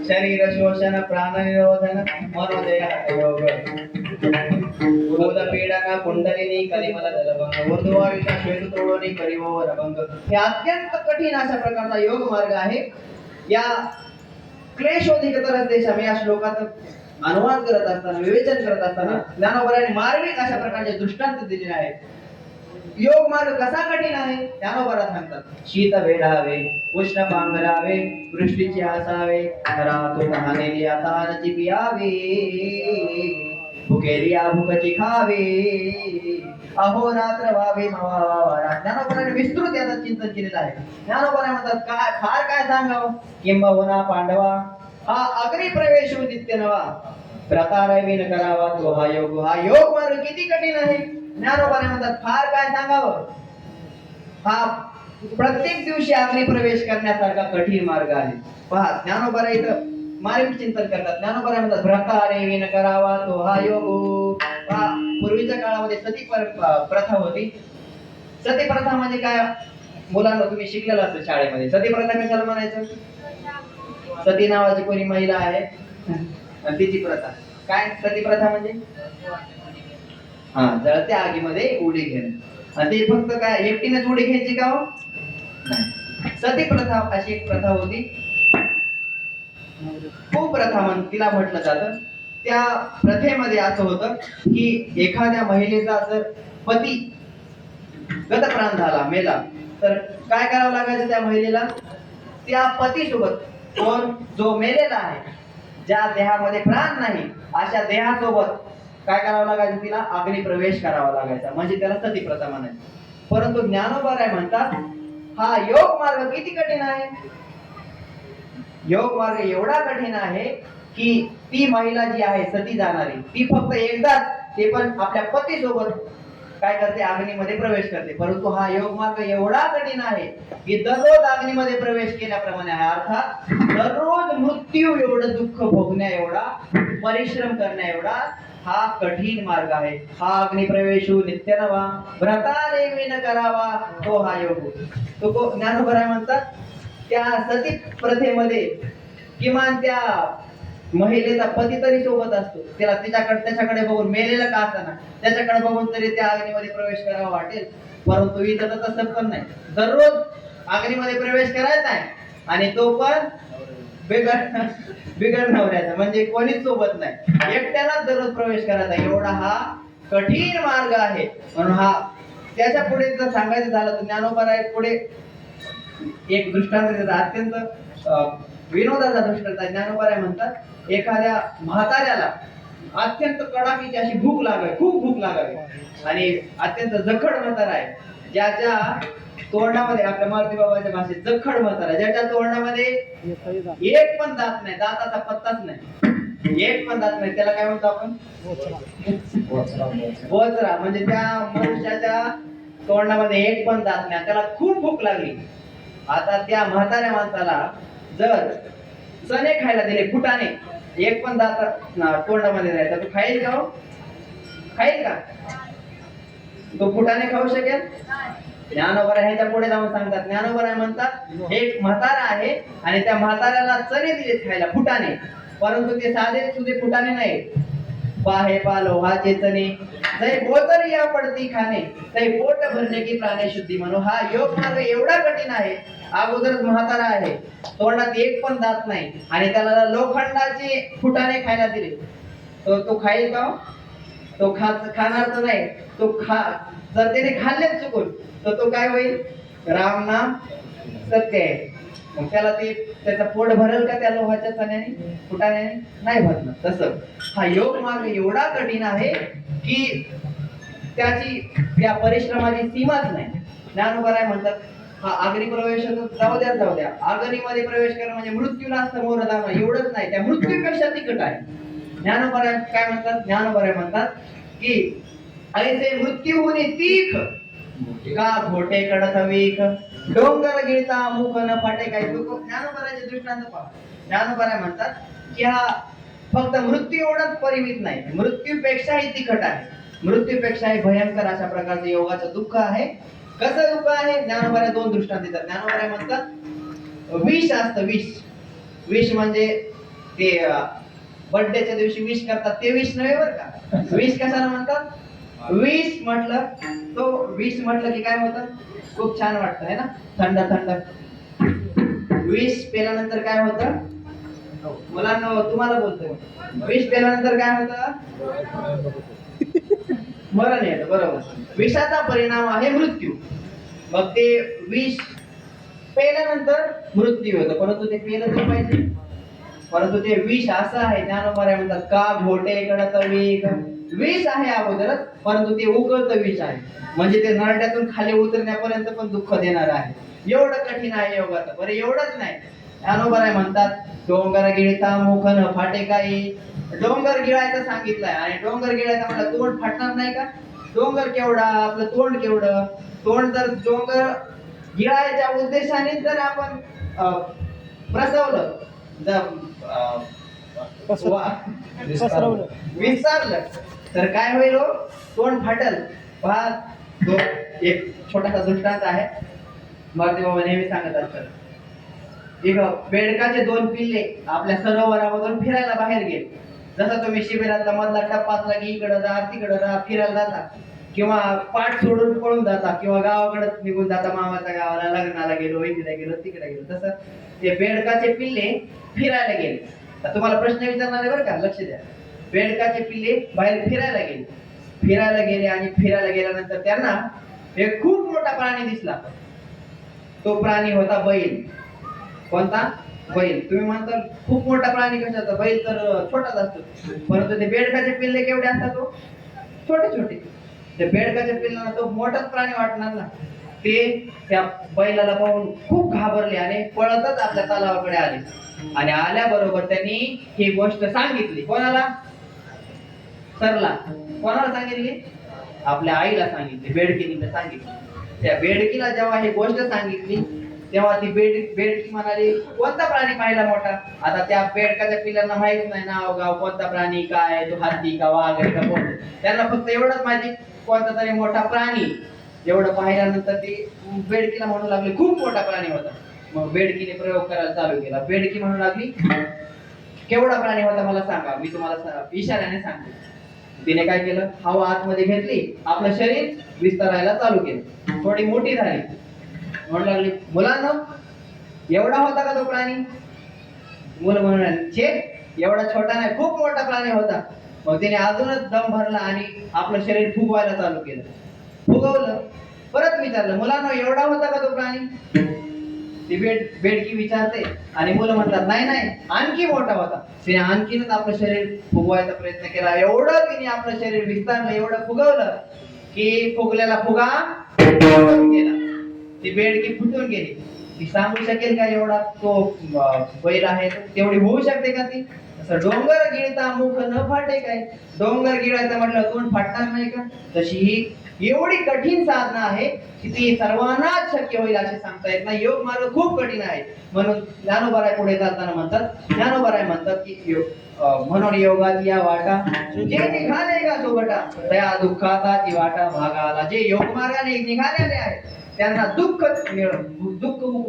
शरीर शोषण प्राण निरोधन मनोदय योग पीडन कुंडलिनी कलिमल दलभंग ऊर्ध्वायुषा श्वेत तोडणी करिवो रभंग. हे अत्यंत कठीण अशा प्रकारचा योग मार्ग आहे. या क्लेशोधिकतर देश आम्ही या श्लोकात अनुवाद करत असताना विवेचन करत असताना ज्ञानोबराने मार्मिक अशा प्रकारचे दृष्टांत दिलेले आहेत. योग मार्ग कसा कठीण आहे ज्ञानोबरा सांगतात. शीत वेढावे उष्ण पांघरावे वृष्टीचे असावे रातो तहानेली आतानची पियावे भुकेली भुकची खावे अहोरात्र वावे मावा. ज्ञानोबराने विस्तृत याचं चिंतन केलेलं आहे. ज्ञानोबरा म्हणतात काय फार काय सांगावं. किंबहुना पांडवा हा अग्नी प्रवेश नित्य नवा प्रकार विन करावा तो हा योग. हा योग मार्ग किती कठीण आहे. ज्ञानोबाने म्हणतात फार काय सांगावं. हा प्रत्येक दिवशी अग्नी प्रवेश करण्यासारखा कठीण मार्ग आहे. पहा ज्ञानोबा इथं मार्मिक चिंतन करतात. ज्ञानोबा म्हणतात प्रकारे विन करावा तो हा योग. पहा पूर्वीच्या काळामध्ये सती प्रथा होती. सती प्रथा म्हणजे काय मुलांना तुम्ही शिकलेलं असेल शाळेमध्ये. सती प्रथा कशाला म्हणायचं. सती नावाची कोणी महिला आहे आणि तिची प्रथा काय. सती प्रथा म्हणजे जळत्या आगीमध्ये उडी घेणं. आणि ते फक्त काय एकटीनेच उडी घ्यायची का हो नाही. सती प्रथा अशी एक प्रथा होती. कुप्रथा तिला म्हटलं जातं. त्या प्रथेमध्ये असं होतं की एखाद्या महिलेचा जर पती गतप्राण झाला मेला तर काय करावं लागायचं त्या महिलेला. त्या पती सोबत जो मेलेला आहे ज्या देहामध्ये प्राण नाही अशा देहासोबत काय करावं लागायचं तिला अग्नी प्रवेश करावा लागायचा. म्हणजे त्याला सती प्रथा म्हणायची. परंतु ज्ञानोबा राय म्हणतात हा योग मार्ग किती कठीण आहे. योग मार्ग एवढा कठीण आहे की ती महिला जी आहे सती जाणारी ती फक्त एकदाच ते पण आपल्या पती सोबत काय करते अग्नीमध्ये प्रवेश करते. परंतु हा योग मार्ग एवढा कठीण आहे की दररोज अग्नीमध्ये प्रवेश केल्याप्रमाणे आहे. अर्थात दररोज मृत्यू एवढं दुःख भोगण्या एवढा परिश्रम करण्या एवढा हा कठीण मार्ग आहे. हा अग्नि प्रवेशू नित्य नवा व्रताने विन करावा तो हा योग. तो ज्ञानोबराय म्हणतात त्या सती प्रथेमध्ये किमान त्या महिलेचा पती तरी सोबत असतो. त्याला त्याच्याकडे बघून मेलेलं का असताना त्याच्याकडे बघून तरी त्या अग्नीमध्ये प्रवेश करावा वाटेल. परंतु इथं तर तसं पण नाही. दररोज अग्नीमध्ये प्रवेश करायचा आहे आणि तो पण बिगर नवऱ्याचा म्हणजे कोणीच सोबत नाही एकट्यालाच दररोज प्रवेश करायचा. एवढा हा कठीण मार्ग आहे. म्हणून हा त्याच्या पुढे जर सांगायचं झालं तर ज्ञानोबा पुढे एक दृष्टांत देतात. अत्यंत विनोदाचा दृष्टांत. ज्ञानोबा म्हणतात एखाद्या म्हाताऱ्याला अत्यंत कडाकीची अशी भूक लागावी खूप भूक लागावी आणि अत्यंत जखड म्हातारा आहे ज्याच्या तोंडामध्ये आपल्या मारुती बाबाच्या भाषेत जखड म्हातारा ज्याच्या तोंडामध्ये एक पण दात नाही. दाताचा पत्ताच नाही. एक पण दात नाही. त्याला काय म्हणतो आपण बोचरा. म्हणजे त्या मनुष्याच्या तोंडामध्ये एक पण दात नाही. त्याला खूप भूक लागली. आता त्या म्हाताऱ्या माणसाला जर चणे खायला दिले फुटाणे एक पण दात तोंडामध्ये नाही तर तो खाईल का हो. खाईल का तो फुटाणे खाऊ शकेल. ज्ञानोबा ह्याच्या पुढे जाऊन सांगतात. ज्ञानोबा म्हणतात एक म्हातारा आहे आणि त्या म्हाताऱ्याला चणे दिलेत खायला फुटाणे. परंतु ते साधे सुधे फुटाणे नाही. पाहे लोहाचे चणे जय बोतर या पडती खाणे तै पोट भरणे की प्राणे शुद्धी. म्हणून हा योग मार्ग एवढा कठीण आहे अगोदरच म्हातारा आहे, तोंडात एक पण दात नाही आणि त्याला लोखंडाचे फुटाणे खायला दिले, तो खाईल का हो? तो खाणार तर नाही. जर त्याने खाल्लेच चुकून तर तो काय होईल? राम नाम सत्य आहे. मग त्याला त्याचं पोट भरेल का त्या लोहाच्या चण्याने फुटाण्याने? नाही भरणार. तसं हा योग मार्ग एवढा कठीण आहे की त्या परिश्रमाची सीमाच नाही. ज्ञानोबराय म्हणतात हा आगरी प्रवेश जाऊ द्या, आगरीमध्ये प्रवेश करणं म्हणजे मृत्यूला समोर जाणं एवढंच नाही, त्या मृत्यूपेक्षा तिकट आहे. ज्ञानोबराय काय म्हणतात? ज्ञानोबराय म्हणतात की ऐसे मृत्यू होणे तीख का घोटे कडत वीख, डोंगर गिळता मुख न फाटे काय. ज्ञानोबरायचे दृष्टांत पहा. ज्ञानोबराय म्हणतात की हा फक्त मृत्यू एवढाच परिमित नाही, मृत्यूपेक्षाही तिखट आहे, मृत्यूपेक्षाही भयंकर अशा प्रकारचं योगाचं दुःख आहे. कसं दुःख आहे? ज्ञानोबराय दोन दृष्टांत देतात. ज्ञानोबराय म्हणतात विष असतं, विष म्हणजे ते बर्थडेच्या दिवशी विश करतात ते विष नव्हे बरं का. विष कशाला म्हणतात? विष म्हटलं की काय होतं? खूप छान वाटतं है ना, थंड थंड. विष पेल्यानंतर काय होतं? मुलांना तुम्हाला बोलतोय, विष पेल्यानंतर काय होतं? मरण येतं. बरोबर. विषाचा परिणाम आहे मृत्यू. मग ते विष पेल्यानंतर मृत्यू होतं, परंतु ते पेलं तर पाहिजे. परंतु ते विष असं आहे, ज्ञानोबराय म्हणतात का घोटे कडत वीख. विष आहे अगोदरच, परंतु ते उकळतं विष आहे, म्हणजे ते नरड्यातून खाली उतरण्यापर्यंत पण दुःख देणार आहे. एवढं कठीण आहे योगाचं. बरं एवढंच नाही, ज्ञानोबराय म्हणतात डोंगर गिळता मुख न फाटे काही. डोंगर गिळायचं सांगितलंय आणि डोंगर गिळायचं म्हटलं तोंड फाटणार नाही का? डोंगर केवढा, आपलं तोंड केवढं. तोंड जर डोंगर गिळायच्या उद्देशाने जर आपण प्रसवलं, विसरलं तर काय होईल हो? तोंड फाटल. पहा, तो एक छोटासा दृष्टांत आहे, भारती बाबा नेहमी सांगत असतात. एक बेडकाचे दोन पिल्ले आपल्या सरोवरामधून फिरायला बाहेर गेले. जसं तुम्ही शिबिरातला मधला टप्पा असला की इकडं जा तिकडं जा फिरायला जाता, किंवा पाठ सोडून पळून जाता, किंवा गावाकडे निघून जाता, मामाच्या गावाला लग्नाला गेलो, इकडे गेलो तिकडे गेलो. तसं ते बेडकाचे पिल्ले फिरायला गेले. तर तुम्हाला प्रश्न विचारणार आहे बरं का, लक्ष द्या. बेडकाचे पिल्ले बाहेर फिरायला गेले आणि फिरायला गेल्यानंतर त्यांना एक खूप मोठा प्राणी दिसला. तो प्राणी होता बैल. कोणता? बैल. तुम्ही म्हणता खूप मोठा प्राणी कशाचा? बैल तर छोटाच असतो, परंतु ते बेडकाचे पिल्ले केवढे असतात? तो छोटे छोटे. त्या बेडकाच्या पिल्लांना तो मोठाच प्राणी वाटणार ना. ते त्या बैलाला पाहून खूप घाबरले आणि पळतच आपल्या तलावाकडे आले. आणि आल्याबरोबर त्यांनी ही गोष्ट सांगितली. कोणाला? सरला. कोणाला सांगितली? आपल्या आईला सांगितली, बेडकीला सांगितली. त्या बेडकीला जेव्हा ही गोष्ट सांगितली तेव्हा ती बेडकी म्हणाली कोणता प्राणी पाहिला मोठा? आता त्या बेडकाच्या पिल्लांना माहित नाही नाव गाव, कोणता प्राणी, काय तो हत्ती का वाघ आहे का कोण. त्यांना फक्त एवढंच माहिती कोणता तरी मोठा प्राणी. एवढं पाहिल्यानंतर ती बेडकीला म्हणू लागली खूप मोठा प्राणी होता. मग बेडकीने प्रयोग करायला चालू केला. बेडकी म्हणू लागली केवढा प्राणी होता मला सांगा, मी तुम्हाला इशाऱ्याने सांगते. तिने काय केलं? हवा आतमध्ये घेतली, आपलं शरीर विस्तारायला चालू केलं, थोडी मोठी झाली. म्हणू लागली मुलांना एवढा होता का तो प्राणी? मुलं म्हणून छे एवढा छोटा नाही, खूप मोठा प्राणी होता. मग तिने अजूनच दम भरला आणि आपलं शरीर फुगवायला चालू केलं. फुगवलं, परत विचारलं मुलांना एवढा होता का तो प्राणी? ती बेडकी विचारते आणि मुलं म्हणतात नाही आणखी मोठा होता. तिने आणखीनच आपलं शरीर फुगवायचा प्रयत्न केला. एवढं तिने आपलं शरीर विस्तारलं, एवढं फुगवलं की फुगलेला फुगा गेला. ती बेडकी फुटून गेली. ती सांगू शकेल का एवढा तो बैल आहे? तेवढी होऊ शकते का ती? असं डोंगर गिळता मुख न फाटे काय. डोंगर गिळायचं म्हटलं तोंड फाटणार नाही का? तशी ही एवढी कठीण साधना आहे की ती सर्वांनाच शक्य होईल असे सांगता येत नाही. योग मार्ग खूप कठीण आहे. म्हणून ज्ञानोबराय पुढे जाताना म्हणतात की म्हणून योगात या वाटा जे निघाले का तो गटा, त्या दुःखाचा ती वाटा भागाला. जे योग मार्गाने निघालेले आहे त्यांना दुःख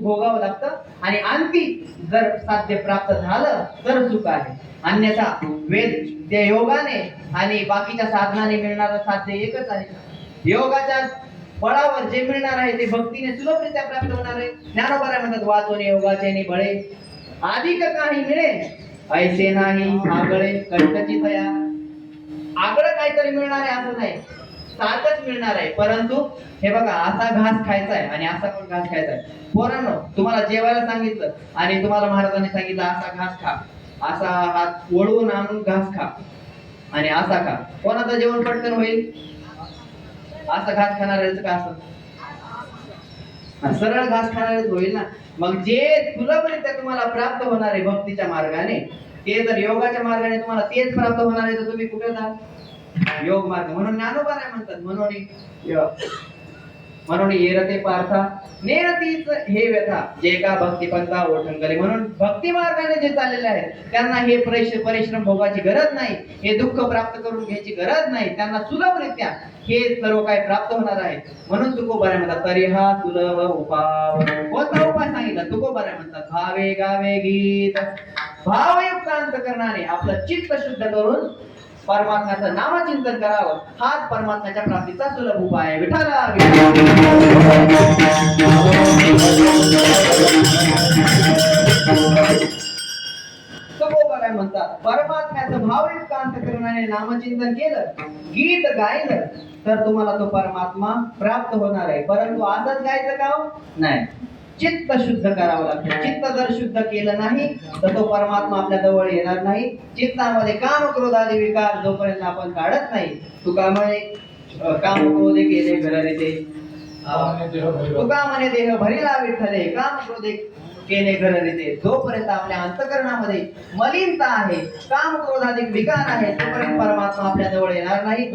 भोगावं लागतं आणि अंती जर साध्य प्राप्त झालं तर सुख आहे. अन्यथा वेद त्या योगाने आणि बाकीच्या साधनाने मिळणारं साध्य एकच आहे. फळावर जे मिळणार आहे ते भक्तीने सुलभरित्या प्राप्त होणार आहे. ज्ञानोबा म्हणतात वाचोने योगाचे बळे अधिक काही मिळे ऐसे नाही आगळे कष्टाची तया. आगळं काहीतरी मिळणार आहे असं नाही, सारखंच मिळणार आहे. परंतु हे बघा असा घास खायचा आहे आणि असा पण घास खायचा आहे. पोरांनो तुम्हाला जेवायला सांगितलं आणि तुम्हाला महाराजांनी सांगितलं असा घास खा, असा हात वळवून आणून घास खा आणि असा खा, कोणाचं जेवण पटकन होईल? असा घास खाणाऱ्याचं का असं सरळ घास खाणारच होईल ना. मग जे सुलभरित्या तुम्हाला प्राप्त होणार आहे भक्तीच्या मार्गाने, ते जर योगाच्या मार्गाने तुम्हाला तेच प्राप्त होणार आहे तर तुम्ही कुठे जा? योग मार्ग. म्हणून ज्ञानोबा काय म्हणतात, म्हणून येरते पार्था नेरतीच हे व्यथा जे का भक्तिपंथा ओठंकले. म्हणून भक्ती मार्गाने जे चाललेले आहेत त्यांना हे परिश्रम भोगाची गरज नाही, हे दुःख प्राप्त करून घ्यायची गरज नाही, त्यांना सुलभरित्या हे सर्व काय प्राप्त होणार आहे. म्हणून तुकोबारे म्हणतात तरी हा सुलभ उपाय. कोणता उपाय सांगितला? तुकोबारे म्हणतात भावे गावे गीत. भावयुक्त अंतकरणाने आपलं चित्त शुद्ध करून परमात्म्याचं नामचिंतन करावं, हाच परमात्म्याच्या प्राप्तीचा सुलभ उपाय आहे. विठाला काय म्हणतात, परमात्म्याचं भावयुक्त अंतकरणाने नामचिंतन केलं, गीत गायलं तर तुम्हाला तो परमात्मा प्राप्त होणार आहे. परंतु आजच गायचं का नाही, चित्त शुद्ध करावं लागतं. चित्त जर शुद्ध केलं नाही तर तो परमात्मा आपल्या जवळ येणार नाही. चित्तामध्ये काम क्रोध आदी विकार जोपर्यंत आपण काढत नाही, तुका म्हणे काम क्रोधे केले घररिते, तुका म्हणे देह भरिला विठ्ठले, काम क्रोधे केले घररिते. जोपर्यंत आपल्या अंतकरणामध्ये मलिनता आहे, काम क्रोधाधिक विकार आहे, तोपर्यंत परमात्मा आपल्या जवळ येणार नाही.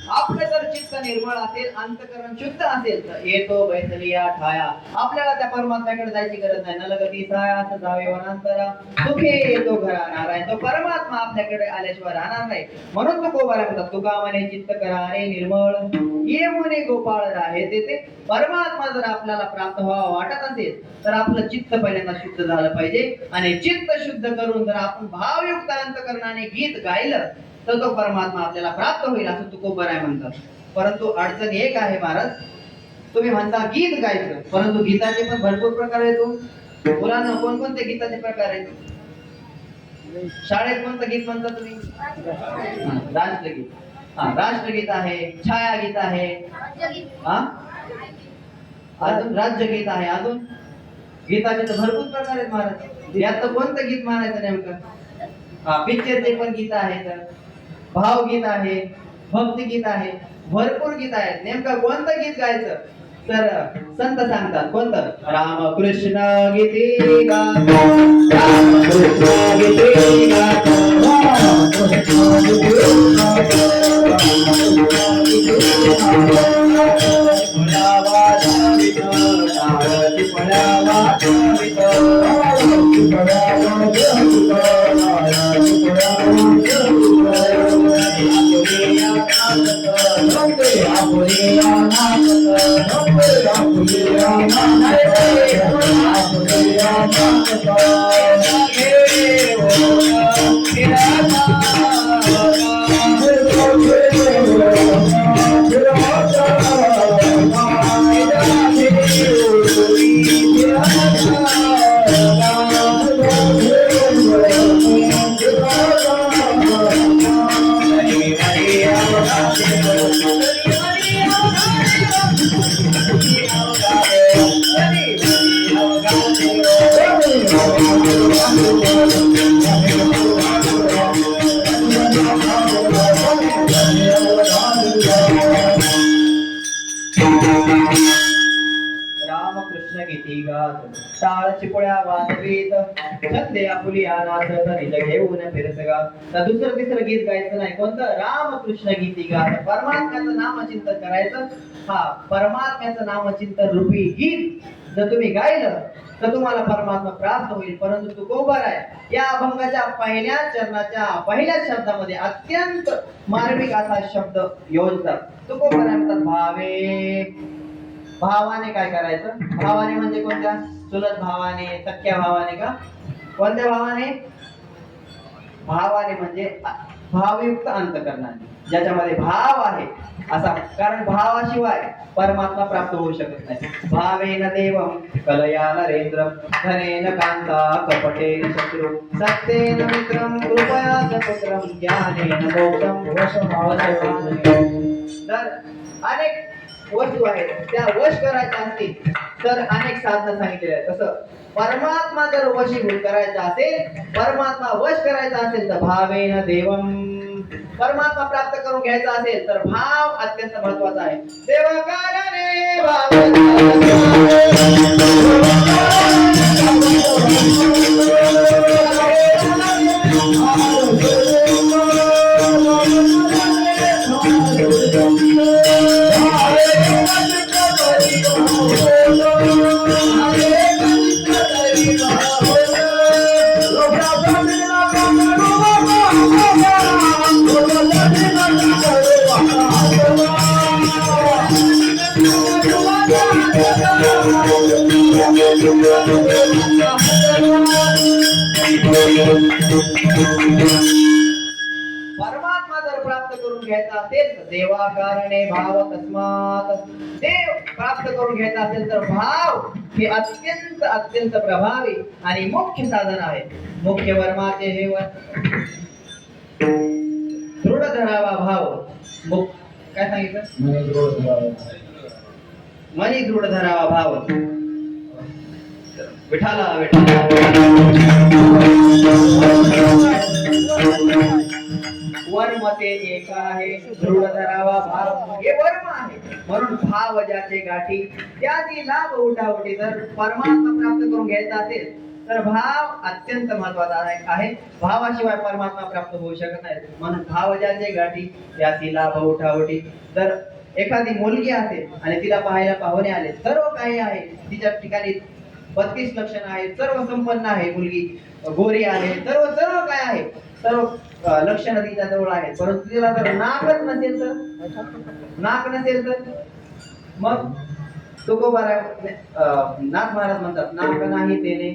आपलं जर चित्त निर्मळ असेल, अंतकरण शुद्ध असेल तर येतो बैसलिया ठाया. आपल्याला त्या परमात्म्याकडे जायची गरज नाही. नलगती साया असं जावे वनांतरा, सुखे येतो घरा नारायण. तो परमात्मा आपल्याकडे आल्याशिवाय राहणार नाही. म्हणून तो गोबारा म्हणतात तुका म्हणे चित्त करा रे निर्मळ, ये म्हणे गोपाळ राहे तेथे. परमात्मा जर आपल्याला प्राप्त व्हावा वाटत असेल तर आपलं चित्त पहिल्यांदा शुद्ध झालं पाहिजे. आणि चित्त शुद्ध करून जर आपण भावयुक्त अंतकरणाने गीत गायलं तर तो परमात्मा आपल्याला प्राप्त होईल असं तुकोबाराय म्हणतात. परंतु अडचण एक आहे महाराज, तुम्ही म्हणता गीत गायचं, परंतु गीताचे पण भरपूर प्रकार येतो. मुलांना कोणकोणते गीताचे प्रकार आहेत? शाळेत कोणतं गीत म्हणता तुम्ही? राष्ट्रगीत. राष्ट्रगीत आहे, छायागीत आहे, अजून राज्यगीत आहे, अजून गीताचे तर भरपूर प्रकार आहेत महाराज. यात कोणतं गीत म्हणायचं नेमकं? पिक्चरचे पण गीत आहेत, भावगीत आहे, भक्तिगीत आहे, भरपूर गीत आहेत. नेमकं कोणतं गीत गायचं? तर संत सांगतात कोणतं? रामकृष्ण गीते गातो, रामकृष्ण गीते गातो, रामकृष्ण गीते गातो. रामकृष्ण गीते गीती गात टाळ चिपळ्या वाजवीत छंदे आपुली अनाथ निज घेऊन फिरत गा. तर दुसरं तिसरं गीत गायचं नाही. कोणतं? रामकृष्ण गीती गात परमात्म्याचं नामचिंतन करायचं. हा परमात्म्याचं नामचिंतन रूपी गीत जर तुम्ही गायलं तर तुम्हाला परमात्मा प्राप्त होईल. परंतु तुकोबर आहे या अभंगाच्या पहिल्या चरणाच्या पहिल्या शब्दामध्ये अत्यंत मार्मिक असा शब्द योजतात. तुकोबर आहे म्हणतात भावे. भावाने काय करायचं? भावाने म्हणजे कोणत्या? चुलत भावाने, सख्या भावाने का? कोणत्या भावाने? भावाने म्हणजे भावयुक्त अंतकरणाने, ज्याच्यामध्ये भाव आहे असा. कारण भावाशिवाय परमात्मा प्राप्त होऊ शकत नाही. भावेन देवं कलया नरेंद्र धनेन कांता कपटेन शत्रू सत्येन मित्रं कृपया च पुत्रं ज्ञानेन मोक्षं वशमावसते. तर अनेक वस्तू आहेत त्या वश करायच्या असतील तर अनेक साधनं सांगितलेली आहेत. तसं परमात्मा जर वशीभूत करायचा असेल, परमात्मा वश करायचा असेल तर भावेन देवं, परमात्मा प्राप्त करून घ्यायचा असेल तर भाव अत्यंत महत्वाचा आहे. देवाकारणे परमात्मा जर प्राप्त करून घ्यायचा असेल तर देवाकारणे भाव तस्मात, देव प्राप्त करून घ्यायचा असेल तर भाव हे अत्यंत अत्यंत प्रभावी आणि मुख्य साधन आहे. मुख्य वर्माचे हे दृढ धरावा भाव. काय सांगितलं? मनी दृढ धरावा भाव. विठाला वर्म ते एक आहे, दृढ धरावा भाव हे वर्म आहे. म्हणून भाव ज्याचे गाठी त्याची लाभ उठावटी. जर परमात्मा प्राप्त करून घ्यायचा असेल तर भाव अत्यंत महत्वाचा आहे. भावाशिवाय परमात्मा प्राप्त होऊ शकत नाही. म्हणून भाव ज्याचे गाठी त्याची लाभ उठावटी. जर एखादी मुलगी असेल आणि तिला पाहायला पाहुणे आले, सर्व काही आहे तिच्या ठिकाणी, 32 लक्षण आहेत, सर्व संपन्न आहे, मुलगी गोरी आहे, सर्व सर्व काय आहे, सर्व लक्षण तिच्या जवळ आहेत. परंतु तिला जर नाकच नसेल तर, नाक नसेल तर मग तुकोबार नाथ महाराज म्हणतात नाक नाही तेने.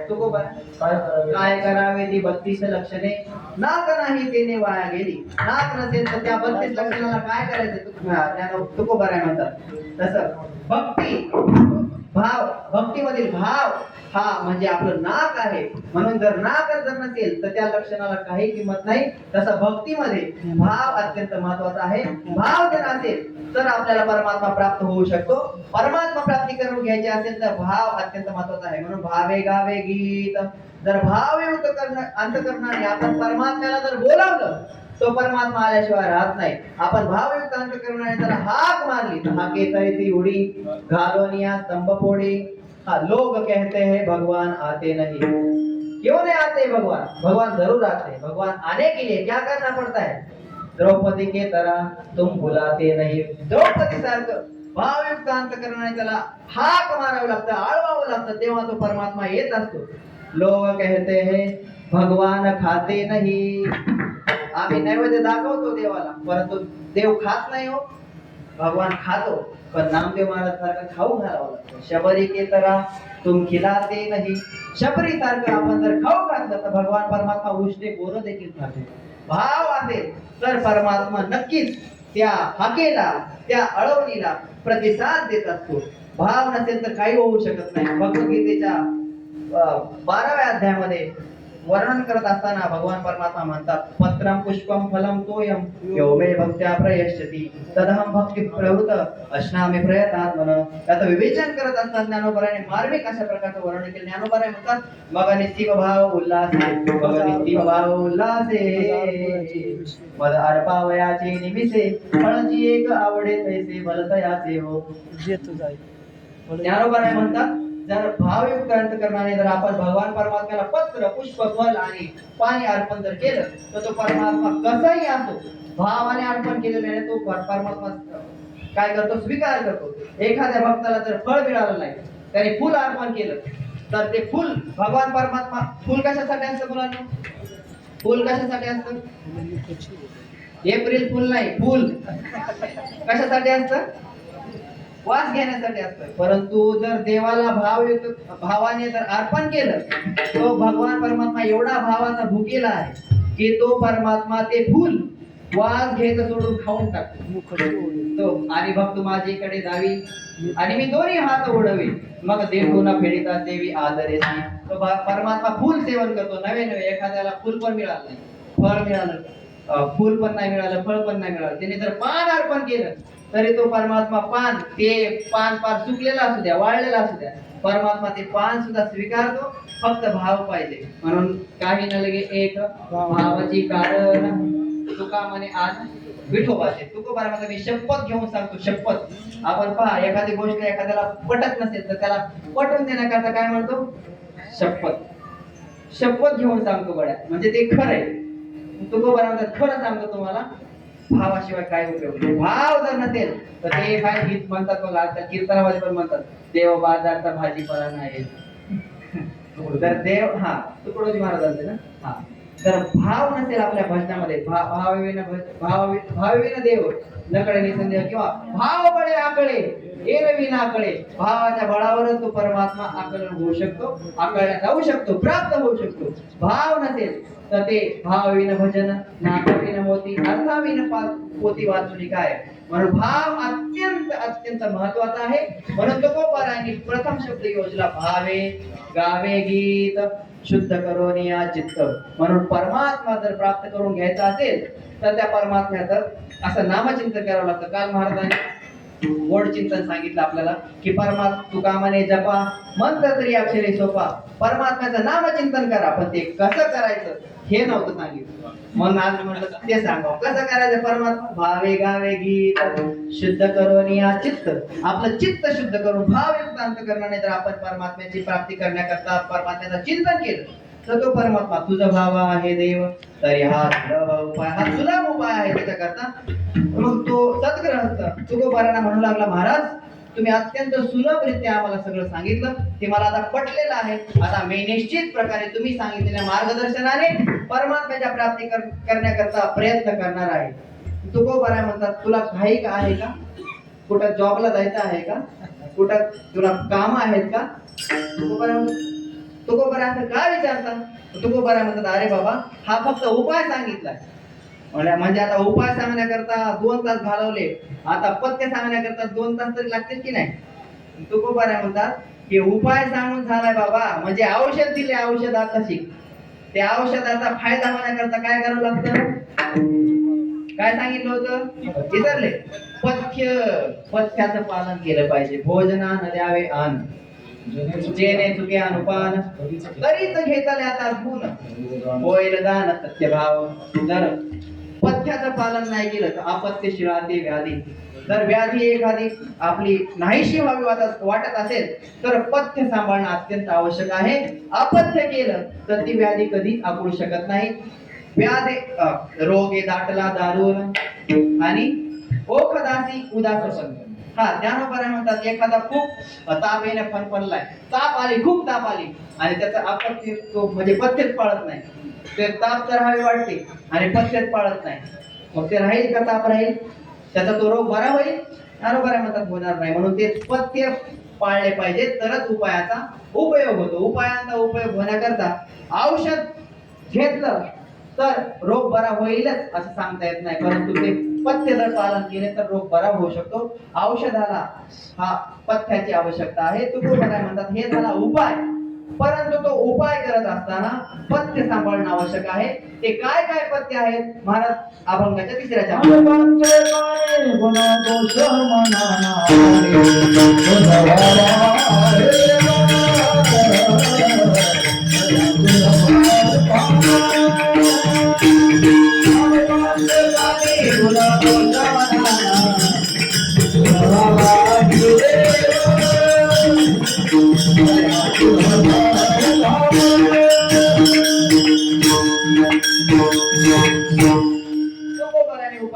तुकोबार काय करावे ती 32 लक्षणे, नाक नाही तेने वाया गेली. नाक नसेल तर त्या 32 लक्षणाला काय करायचं? तुकोबार म्हणतात. तसं भक्ती भाव, भक्तीमधील भाव हा म्हणजे आपलं नाक आहे. म्हणून जर नाकच जर नसेल तर त्या लक्षणाला काही किंमत नाही. तसं भक्तीमध्ये भाव अत्यंत महत्वाचा आहे. भाव जर असेल तर आपल्याला परमात्मा प्राप्त होऊ शकतो. परमात्मा प्राप्ती करून घ्यायची असेल तर भाव अत्यंत महत्वाचा आहे. म्हणून भावे गावे गीत. जर भावयुक्त अंतकरणाने आपण परमात्म्याला जर बोलावलं तो परमात्मा आल्याशिवाय राहत नाही. आपण भावयुक्त अंतकरणाने जर हाक मारली तर हाके तैसी उडी घालोनिया स्तंभ फोडी. लोग कहते हैं भगवान आते नहीं, क्यों नहीं आते भगवान? भगवान जरूर आते हैं. भगवान आने के लिए क्या करना पड़ता है? द्रौपदी के तरह तुम बुलाते नहीं. द्रौपदी सारखं भावयुक्त अंतकरणाने त्याला हाक मारावं लागतं, आळवावं लागतं, तेव्हा तो परमात्मा येत असतो. लोग कहते हैं भगवान खाते नहीं. आम्ही नैवेद्य दाखवतो देवाला परंतु देव खात नाही हो. भगवान खातो पण नामदेव महाराज सारखं खाऊ घालावं लागतं. शबरी के तरह तुम खिलाते नहीं. शबरी सारखं आपण जर खाऊ घातलं तर भगवान परमात्मा उष्टे बोर देखील खाते. भाव असेल तर परमात्मा नक्कीच त्या हाकेला, त्या अळवणीला प्रतिसाद देत असतो. भाव नसेल तर काही होऊ शकत नाही. भगवद्गीतेच्या 12व्या अध्यायामध्ये वर्णन करत असताना भगवान परमात्मा म्हणतात पत्रम पुष्पम फलम तोयम यो मे भक्त्या प्रयश्यति तदहम भक्ती प्रवृत्त अश्नामी प्रयतात्मन. त्याचं विवेचन करत असताना ज्ञानोबराने मार्मिक अशा प्रकारचं वर्णन केलं. ज्ञानोबराय म्हणतात मग निस्तीव भाव उल्हासे, मग निस्तीव भाव उल्हासे मद अर्पावयाचे निमिसे फळची एक आवडे तैसे बलतयाचे हो. ज्ञानोबराय म्हणतात जर भावयुक्त अंतकरणाने जर आपण भगवान परमात्म्याला पत्र पुष्प फल आणि पाणी अर्पण जर केलं तर तो परमात्मा कसाही असो भावाने अर्पण केलेल्याने तो परमात्मा काय करतो स्वीकार करतो. एखाद्या भक्ताला जर फळ मिळालं नाही त्याने फुल अर्पण केलं तर ते फुल भगवान परमात्मा फुल कशासाठी असतं मुलांना? फुल कशासाठी असतं? एप्रिल फुल नाही, फुल कशासाठी असतं? वास घेण्यासाठी असतं. परंतु जर देवाला भावाने जर अर्पण केलं तो भगवान परमात्मा एवढा भावाचा भुकेला आहे की तो परमात्मा ते फुल वास घ्यायचं सोडून खाऊन टाकतो. तो आणि भक्त माझ्याकडे जावी आणि मी दोन्ही हात ओढवे मग देवना फेडिता देवी आदरे. तो परमात्मा फुल सेवन करतो. नवे नवे एखाद्याला फुल पण मिळालं नाही, फळ मिळालं, फुल पण नाही मिळालं, फळ पण नाही मिळालं, त्याने जर पान अर्पण केलं तरी तो परमात्मा पान ते पान पार सुकलेला असू द्या वाळलेला असू द्या परमात्मा ते पान सुद्धा स्वीकारतो. फक्त भाव पाहिजे. म्हणून काही न लगे एक भावाची कारण तुका म्हणे आण विठोबाचे. तुकोबा म्हणतो मी शपथ घेऊन सांगतो, शपथ. आपण पहा एखादी गोष्ट एखाद्याला पटत नसेल तर त्याला पटवून देण्याकरता काय म्हणतो? शपथ. शपथ घेऊन सांगतो गड्या म्हणजे ते खरं आहे. तुकोबा म्हणतात खरं सांगतो तुम्हाला भावाशिवाय काय उपयोग नाही. भाव जर नसेल तर ते काय गीत म्हणतात बघा आता कीर्तनामध्ये पण म्हणतात देव बाजारचा भाजीपाला नाही. तर देव हा तुकडोजी महाराजांचे ना हा तर भाव नसेल आपल्या भजनामध्ये भावविना देव नकडे निसंदेह किंवा भाव बळे आकळे एरवी नाकळे. भावाच्या बळावरच तो परमात्मा आकलन होऊ शकतो, आकळल्या जाऊ शकतो, प्राप्त होऊ शकतो. भाव नसेल तर ते भावविन भजन नाकाविन होती अर्थाविन पोती वाचुनी काय. म्हणून भाव अत्यंत अत्यंत महत्वाचा आहे. म्हणून तुकोबारायांनी प्रथम शब्द योजला भावे गावे गीत शुद्ध करून या चित्त. म्हणून परमात्मा जर प्राप्त करून घ्यायचा असेल तर त्या परमात्म्याचं असं नामचिंतन करावं लागतं. काल महाराजांनी गोड चिंतन सांगितलं आपल्याला की परमात्मा तुका म्हणे जपा मंत्र तरी अक्षरे सोपा. परमात्म्याचं नामचिंतन करा पण ते कसं करायचं हे नव्हतं सांगितलं. म्हणून आज म्हटलं ते सांगावं कसं करायचं. परमात्मा भावे गावे गीत शुद्ध करून या चित्त. आपलं चित्त शुद्ध करून भावयुक्त अंतकरणाने जर आपण परमात्म्याची प्राप्ती करण्याकरता परमात्म्याचं चिंतन केलं तर तो परमात्मा तुझा भाव आहे देव तरी हा उपाय हा सुलभ उपाय आहे त्याच्याकरता. मग तो सद्ग्रहस्थ तुकोबारांना म्हणू लागला महाराज तुम्ही अत्यंत सुलभरित्या आम्हाला सगळं सांगितलं ते मला आता पटलेलं आहे. आता मी निश्चित प्रकारे तुम्ही सांगितलेल्या मार्गदर्शनाने परमात्म्याच्या प्राप्ती करण्याकरता प्रयत्न करणार आहे. तुकोबारा म्हणतात तुला घाई का आहे का? कुठं जॉबला जायचं आहे का? कुठं तुला काम आहेत का? तुकोबारा असं का विचारतात? तुकोबारा म्हणतात अरे बाबा हा फक्त उपाय सांगितलाय. म्हणजे आता उपाय सांगण्याकरता 2 तास घालवले, आता पथ्य सांगण्याकरता 2 तास तरी लागतील की नाही? तुकोबारा म्हणतात की उपाय सांगून झालाय बाबा म्हणजे औषध दिले, औषध आता शिक. त्या औषधाचा फायदा होण्याकरता काय करावं लागतं? काय सांगितलं होतं? विसरले? पथ्याचं पालन केलं पाहिजे. भोजनान द्यावे अन्न जेणे चुके अनुपान तरीच घेतले आता गुण होईल गान सत्यभाव. जर पथ्याचं पालन नाही केलं तर अपत्यशीळ ते व्याधी. जर व्याधी एखादी आपली नाहीशी व्हावी वाटत असेल तर पथ्य सांभाळणं अत्यंत आवश्यक आहे. अपथ्य केलं तर ती व्याधी कधीच आपळू शकत नाही. व्याधी रोगे दाटला दारून आणि ओखदासी उदासपण. हा ज्ञानोबा म्हणतात एखादा खूप ताप येणे फणफणलाय, ताप आली, खूप ताप आली आणि त्याचा अपत्य तो म्हणजे पथ्यच पाळत नाही. ते ताप तर हवे वाटते आणि पथ्यच पाळत नाही. मग ते राहील का ताप राहील? त्याचा तो रोग बरा होईल? ज्ञानोबा म्हणतात होणार नाही. म्हणून ते पथ्य पाळले पाहिजे तरच उपायाचा उपयोग होतो. उपायांचा उपयोग होण्याकरता औषध घेतलं तर रोग बरा होईलच असं सांगता येत नाही. परंतु ते पथ्य जर पालन केले तर रोग बरा होऊ शकतो. औषधाला हा पथ्याची आवश्यकता आहे. तुकोबाराय म्हणतात हे झाला उपाय. परंतु तो उपाय करत असताना पथ्य सांभाळणं आवश्यक आहे. ते काय काय पथ्य आहेत महाराज अभंगाच्या 3ऱ्या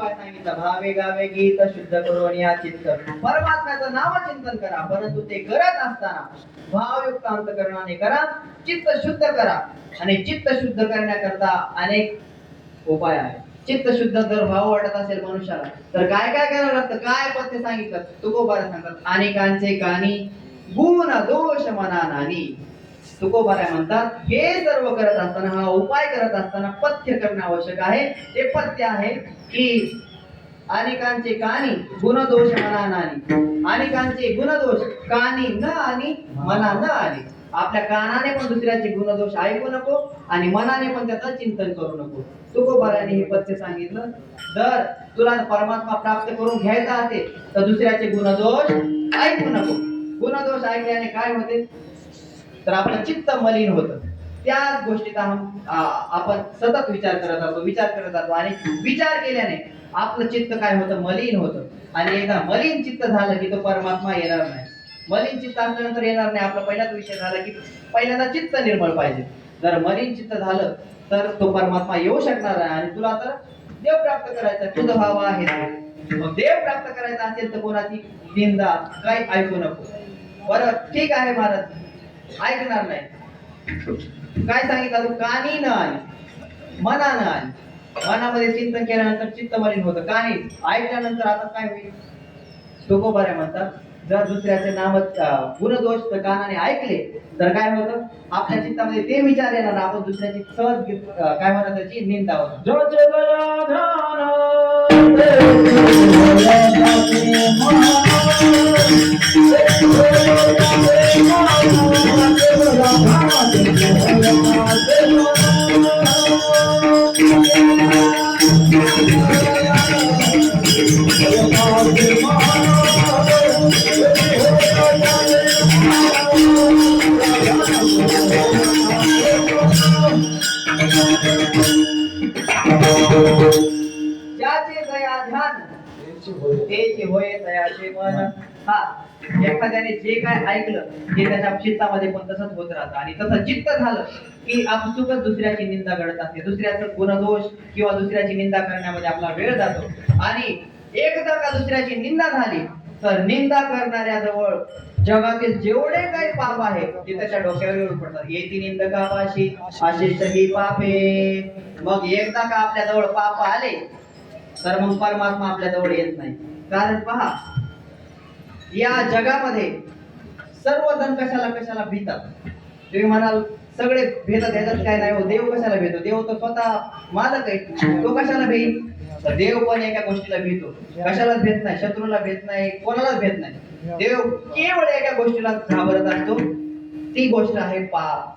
उपाय सांगितला. भावे गावे गीत शुद्ध करून या चित्त परमात्म्याचं नाव चिंतन करा, परंतु ते करत असताना भावयुक्त अंतकरणाने करा, चित्त शुद्ध करा. आणि चित्त शुद्ध करण्याकरता अनेक उपाय आहेत. चित्त शुद्ध जर भाव वाटत असेल मनुष्याला तर काय काय करावं लागतं, काय पथ्य सांगितलं तुकोबारा सांगतात. अनेकांचे कानी गुण दोष मना नानी. तुकोबारा म्हणतात हे सर्व करत असताना, हा उपाय करत असताना पथ्य करणं आवश्यक आहे. ते पथ्य आहे की अनेकांचे कानी गुणदोष मना नानी. अनेकांचे गुणदोष कानी न आणि मना न आली. आपल्या कानाने पण दुसऱ्याचे गुणदोष ऐकू नको आणि मनाने पण त्याचं चिंतन करू नको. तुकोबाराने हे पथ्य सांगितलं. जर तुला परमात्मा प्राप्त करून घ्यायचा असेल तर दुसऱ्याचे गुणदोष ऐकू नको. गुणदोष ऐकल्याने काय होते तर आपलं चित्त मलिन होतं. त्याच गोष्टीचा आपण सतत विचार करत जातो आणि विचार केल्याने आपलं चित्त काय होतं, मलिन होतं. आणि एकदा मलिन चित्त झालं की तो परमात्मा येणार नाही. मलिन चित्त असल्यानंतर येणार नाही. आपला पहिलाच विषय झाला की पहिल्यांदा चित्त निर्मळ पाहिजे. जर मलिन चित्त झालं तर तो परमात्मा येऊ शकणार नाही. आणि तुला तर देव प्राप्त करायचा, तुझा भाव आहे. मग देव प्राप्त करायचा असेल तर कोणाची निंदा काही ऐकू नको. बरं ठीक आहे महाराज, ऐकणार नाही. काय सांगितलं तू, कानी न आली मना न आली. मनामध्ये चिंतन केल्यानंतर चित्त मलिन होतं. कानी ऐकल्यानंतर आता काय होईल. तुकोबारा म्हणतात जर दुसऱ्याचे नाम गुणदोष कानाने ऐकले तर काय होतं, आपल्या चित्तामध्ये ते विचार येणार, आपण दुसऱ्याची सहज काय म्हणतात त्याची निंदा होत. ज्याचे दया ध्यान तेचे होय दयाचे मन. हा, एखाद्याने जे काय ऐकलं ते त्याच्या चित्तामध्ये पण तसंच होत राहतं. आणि तसं चित्त झालं की आपसुकच दुसऱ्याची निंदा घडत असते. दुसऱ्याचं गुणदोष किंवा दुसऱ्याची निंदा करण्यामध्ये आपला वेळ जातो. आणि एकदा का दुसऱ्याची निंदा झाली तर निंदा करणाऱ्या जवळ जगातील जेवढे काही पाप आहे ते त्याच्या डोक्यावर येऊन पडतात. येती निंदकापाशी अशेष ही पापे. मग एकदा का आपल्या जवळ पाप आले तर मग परमात्मा आपल्या जवळ येत नाही. कारण पहा, या जगामध्ये सर्वजण कशाला भीतात. तुम्ही म्हणाल सगळे भेटत, ह्याच्यात काय नाही हो, देव कशाला भेटतो, देव तर स्वतः मालक आहे, तो कशाला भेट. तर देव पण एका गोष्टीला भेटतो, कशालाच भेट नाही, शत्रूला भेट नाही, कोणालाच भेट नाही. देव केवळ एका गोष्टीला घाबरत असतो, ती गोष्ट आहे पाप.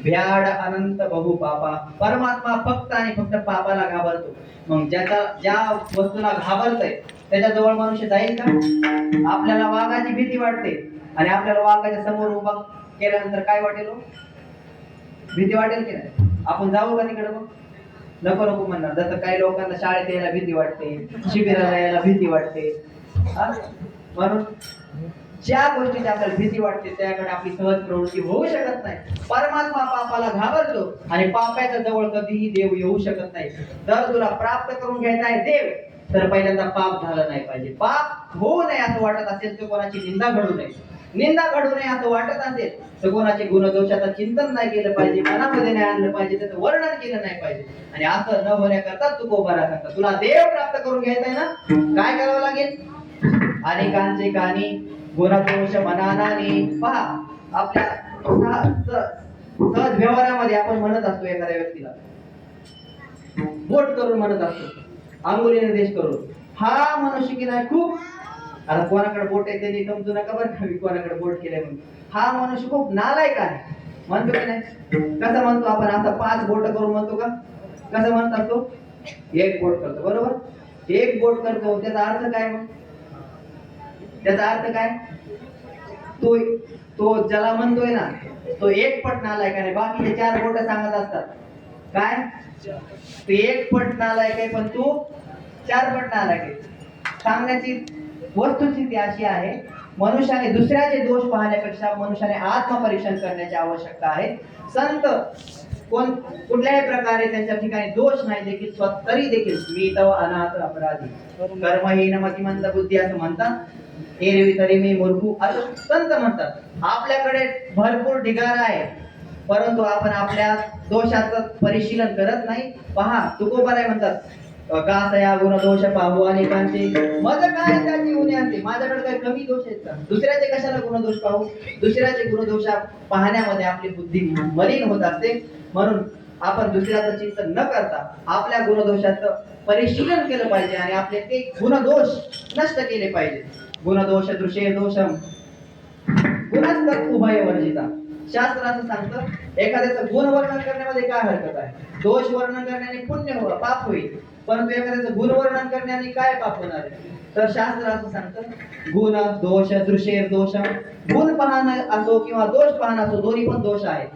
भ्याड अनंत बहु पापा. परमात्मा फक्त आणि फक्त पापाला घाबरतो. मग ज्या वस्तूला घाबरतय त्याच्याजवळ मनुष्य जाईल का. आपल्याला वाघाची भीती वाटते आणि आपल्याला वाघाच्या समोर उभा केल्यानंतर काय वाटेल, भीती वाटेल की नाही. आपण जाऊ का तिकडे, मग नको नको म्हणणार. जसं काही लोकांना शाळेत यायला भीती वाटते, शिबिराला यायला भीती वाटते. म्हणून ज्या गोष्टीची आपल्याला भीती वाटते त्याकडे आपली सहज प्रवृत्ती होऊ शकत नाही. परमात्मा पापाला घाबरतो आणि पापाच्या जवळ कधीही देव येऊ शकत नाही. जर तुला प्राप्त करून घ्यायचा आहे देव तर पहिल्यांदा पाप झालं नाही पाहिजे. पाप होऊ नये असं वाटत असेल तर कोणाची निंदा घडू नये. निंदा घडू नये असं वाटत असेल तर कोणाचे गुणदोषाचं चिंतन नाही केलं पाहिजे, मनामध्ये नाही आणलं पाहिजे, त्याचं वर्णन केलं नाही पाहिजे. आणि असं न होण्याकरता तुकोबारा करता तुला देव प्राप्त करून घ्यायचा आहे ना, काय करावं लागेल. अनेकांचे कानी गुणदोष मनानानी. पहा, आपल्या सहज व्यवहारामध्ये आपण म्हणत असतो एखाद्या व्यक्तीला, बोट करून म्हणत असतो, अंगुली निर्देश करून, हा मनुष्य की नाही खूप, आता कोणाकडे बोट आहे त्यांनी समजू नका बरं का, कोणाकडे बोट केलंय म्हणून, हा मनुष्य खूप नालायक आहे म्हणतो की नाही. कसं म्हणतो आपण, आता 5 बोट करून म्हणतो का, कसं म्हणत असतो, 1 बोट करतो, बरोबर. 1 बोट करतो, त्याचा अर्थ काय. मग त्याचा अर्थ काय, तो ज्याला म्हणतोय ना तो 1 पट नालायक आहे, बाकीचे 4 बोट सांगत असतात काय, ते 1 पट नालायक आहे पण तू 4 पट नालायक आहे. सांगण्याची वस्तुस्थिती अशी आहे, मनुष्याने दुसऱ्याचे दोष पाहण्यापेक्षा मनुष्याने आत्मपरीक्षण करण्याची आवश्यकता आहे. संत कुठल्याही प्रकारे त्यांच्या ठिकाणी दोष नाही देखील तरी देखील मी तव अनाथ अपराधी कर्महीन मतिमंद बुद्धी असं म्हणतात एरवी तरी मी मूर्खू असं संत म्हणतात आपल्याकडे भरपूर ढिगारा आहे परंतु आपण आपल्या दोषाचं परिशीलन करत नाही पहा तुकोबाराय म्हणतात कासया गुण दोष पाहू अनेकांचे माझं काय त्याची उणे असते माझ्याकडे काय कमी दोष आहेत का दुसऱ्याचे कशाला गुणदोष पाहू दुसऱ्याचे गुणदोष पाहण्यामध्ये आपली बुद्धी मलिन होत असते म्हणून आपण दुसऱ्याचं चिंतन न करता आपल्या गुणदोषाचं परिशीलन केलं पाहिजे आणि आपले ते गुणदोष नष्ट केले पाहिजे गुणदोष दृश्य दोषम गुणस्तर उभय वर्जिता शास्त्र असं सांगतं एखाद्याचं गुण वर्णन करण्यामध्ये काय हरकत आहे दोष वर्णन करण्याने पुण्य हो पाप होईल परंतु एखाद्याचं गुण वर्णन करण्याने काय पाप होणार आहे तर शास्त्र असं सांगतं गुण दोष दृश्य दोष गुण पाहणं असो किंवा दोष पाहणं असो दोन्ही पण दोष आहेत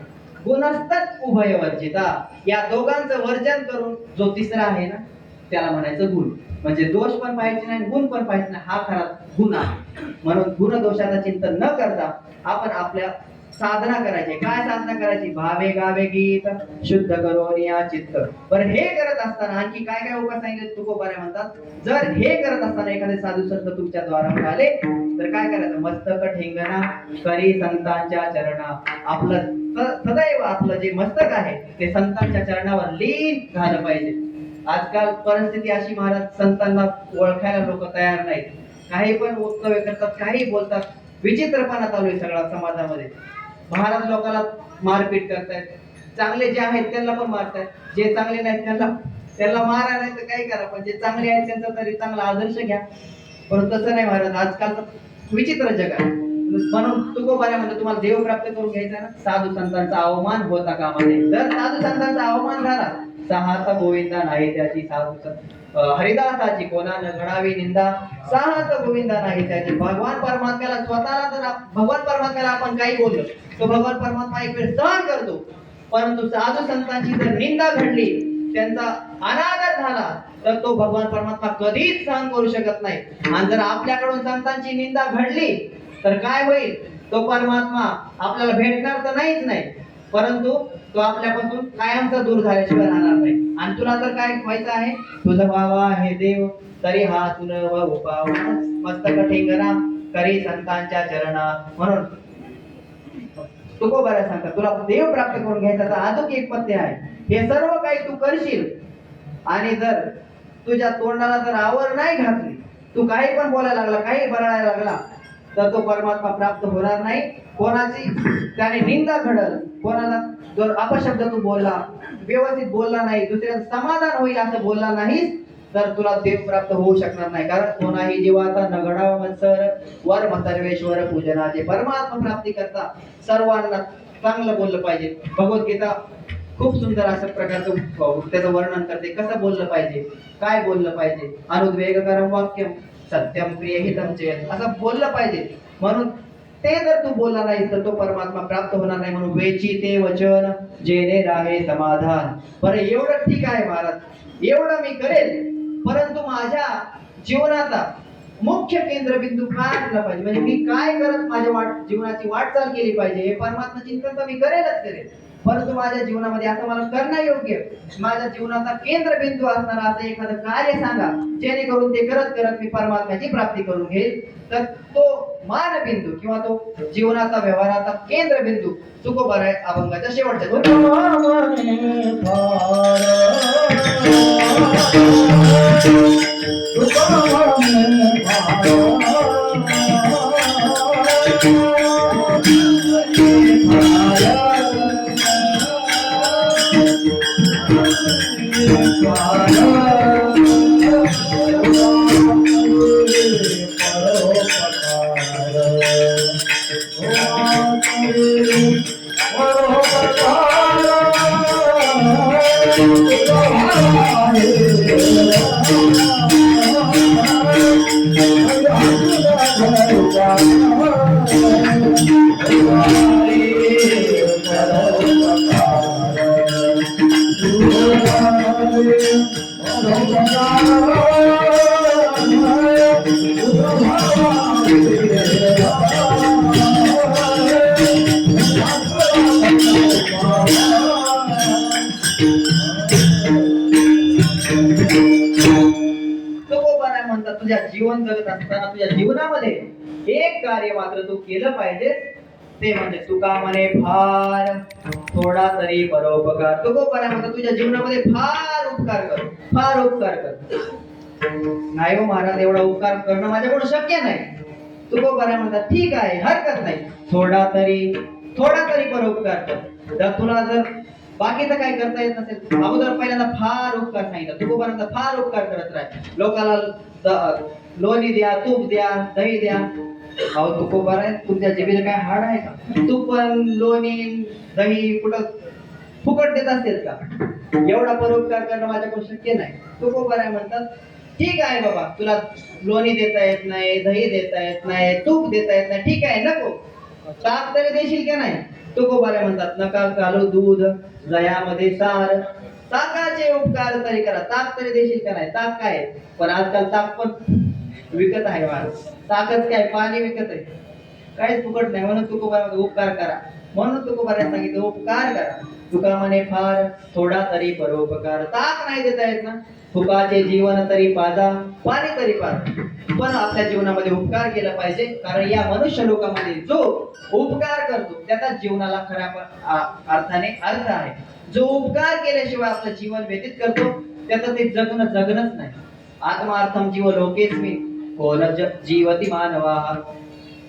गुणस्तत उभय वर्जिता या दोघांचं वर्जन करून जो तिसरा आहे ना त्याला म्हणायचं गुण म्हणजे दोष पण पाहिजे नाही गुण पण पाहिजे नाही हा खरा गुण आहे म्हणून गुण दोषाचं चिंतन न करता आपण आपल्या साधना करायची काय साधना करायची भावे गावे गीत शुद्ध करून या चित्त बरं हे करत असताना आणखी काय काय उपाय सांगितले तुकोबारे म्हणतात जर हे करत असताना एखादे साधू संत तुमच्या द्वारावर आले तर काय करायचं मस्तक ठेंगणा करी संतांच्या चरणा आपलं सदैव आपलं जे मस्तक आहे ते संतांच्या चरणावर लीन झालं पाहिजे आजकाल परिस्थिती अशी महाराज संतांना ओळखायला लोक तयार नाहीत काही पण वक्तव्य करतात काही बोलतात विचित्रपणा चालू आहे सगळा समाजामध्ये महाराज लोकांना मारपीट करतायत चांगले जे आहेत त्यांना पण मारतायत जे चांगले नाहीत त्यांना मारा नाही तर काही करा पण जे चांगले आहेत त्यांचा तरी चांगला आदर्श घ्या परंतु तसं नाही महाराज आजकाल विचित्र जग आहे म्हणून तुकोबाऱ्या म्हणजे तुम्हाला देव प्राप्त करून घ्यायचा ना साधू संतांचा अवमान होता कामा नये जर साधू संतांचा अवमान झाला सहाता गोविंदा नाही त्याची साधू हरिदासाची कोणानं घडावी निंदा सहाता गोविंदा नाही त्याची भगवान परमात्म्याला स्वतःला जर भगवान परमात्म्याला आपण काही बोललो तो भगवान परमात्मा एक वेळ सहन करतो परंतु साधू संतांची जर निंदा घडली त्यांचा अनादर झाला तर तो भगवान परमात्मा कधीच सहन करू शकत नाही आणि जर आपल्याकडून संतांची निंदा घडली तर काय होईल तो परमात्मा आपल्याला भेटणार तर नाहीच नाही परंतु तो आपल्यापासून कायमचा दूर झाल्याशिवाय राहणार नाही आणि तुला तर काय व्हायचं आहे तुझं व्हावा हे देव तरी हा तुन उपाव मस्तक ठेंगणा करी संतांच्या चरणा म्हणून तुकोबारा सांगतात तुला देव प्राप्त करून घ्यायचा तर अजून एक पथ्य आहे हे सर्व काही तू करशील आणि जर तुझ्या तोंडाला जर आवर नाही घातली तू काही पण बोलायला लागला काही बरळायला लागला तर तो परमात्मा प्राप्त होणार नाही कोणाची त्याने निंदा घडल कोणाला जर अपशब्द तू बोलला व्यवस्थित बोलला नाही दुसऱ्याचं समाधान होईल असं बोलला नाहीस तर तुला देव प्राप्त होऊ शकणार नाही कारण कोणाही जीवाचा न घडावा मत्सर वर्म सर्वेश्वर पूजनाचे परमात्मा प्राप्ती करता सर्वांना चांगलं बोललं पाहिजे भगवद्गीता खूप सुंदर अशा प्रकारचं त्याचं वर्णन करते कसं बोललं पाहिजे काय बोललं पाहिजे अनुद्वेगकरम वाक्यम सत्यम प्रियहितम चेत असं बोललं पाहिजे म्हणून ते जर तू बोलला नाही तर तो परमात्मा प्राप्त होणार नाही म्हणून वेची ते वचन जेने राहे समाधान बरं एवढं ठीक आहे महाराज एवढं मी करेल परंतु माझ्या जीवनाचा मुख्य केंद्रबिंदू काय असला पाहिजे म्हणजे मी काय करत माझ्या जीवनाची वाटचाल केली पाहिजे हे परमात्मा चिंतन तर मी करेल परंतु माझ्या जीवनामध्ये आता मला करणं योग्य माझ्या जीवनाचा केंद्रबिंदू असणारा असं एखादं कार्य सांगा जेणेकरून ते करत करत मी परमात्म्याची प्राप्ती करून घेईल तर तो मानबिंदू किंवा तो जीवनाचा व्यवहाराचा केंद्रबिंदू तुकोबाराय अभंगाच्या शेवटच्या Oh म्हणतात तुझ्या जीवन जगत असताना तुझ्या जीवनामध्ये एक कार्य मात्र तू केलं पाहिजे, ते म्हणजे तुका म्हणे फार थोडा तरी परोपकार. तुकोबाराय म्हणतात तुझ्या जीवनामध्ये फार उपकार कर, फार उपकार कर. नाही हो महाराज, एवढा उपकार करणं माझ्याकडून शक्य नाही. तुकोबाराय म्हणतात ठीक आहे, हरकत नाही, थोडा तरी परोपकार कर. जर तुला जर बाकीचं काय करता येत नसेल, अगोदर पहिल्यांदा फार उपकार सांगितलं. तुकोबारांचा फार उपकार करत राह, लोकांना लोणी द्या, तूप द्या, दही द्या. अहो तुकोबाराय, तुमच्या जिभेला काय हाड आहे का? तूप पण लोणी दही कुठं फुकट देत असेल का? एवढा परोपकार करणं माझ्याकडून शक्य नाही. तुकोबाराय म्हणतात ठीक आहे बाबा, तुला लोणी देता येत नाही, दही देता येत नाही, तूप देता येत नाही, ठीक आहे, नको. ताक तरी देशील का नाही? तुकोबाराय म्हणतात नका घालू दूध दह्यामध्ये सार, ताकाचे उपकार तरी करा. ताक तरी देशील का नाही? ताक काय, पण आजकाल ताक पण विकत आहे महाराज. ताकच काय, पाणी विकत आहे, काहीच फुकट नाही. म्हणून तुकोबाराय उपकार करा. म्हणून तुकोबाराय सांगितलं उपकार करा. तुका म्हणे फार थोडा तरी परोपकार. ताक नाही देता येत ना, तुकाचे जीवन तरी पाजा, पाणी तरी पाजा. पण आपल्या जीवनामध्ये उपकार केला पाहिजे, कारण या मनुष्य लोकांमध्ये जो उपकार करतो त्याचा जीवनाला खऱ्या अर्थाने अर्थ आहे. जो उपकार केल्याशिवाय आपलं जीवन व्यतीत करतो त्याचं ते जगणच नाही. आत्मार्थम जीव लोकेस्मिन कोण जीवती मानवा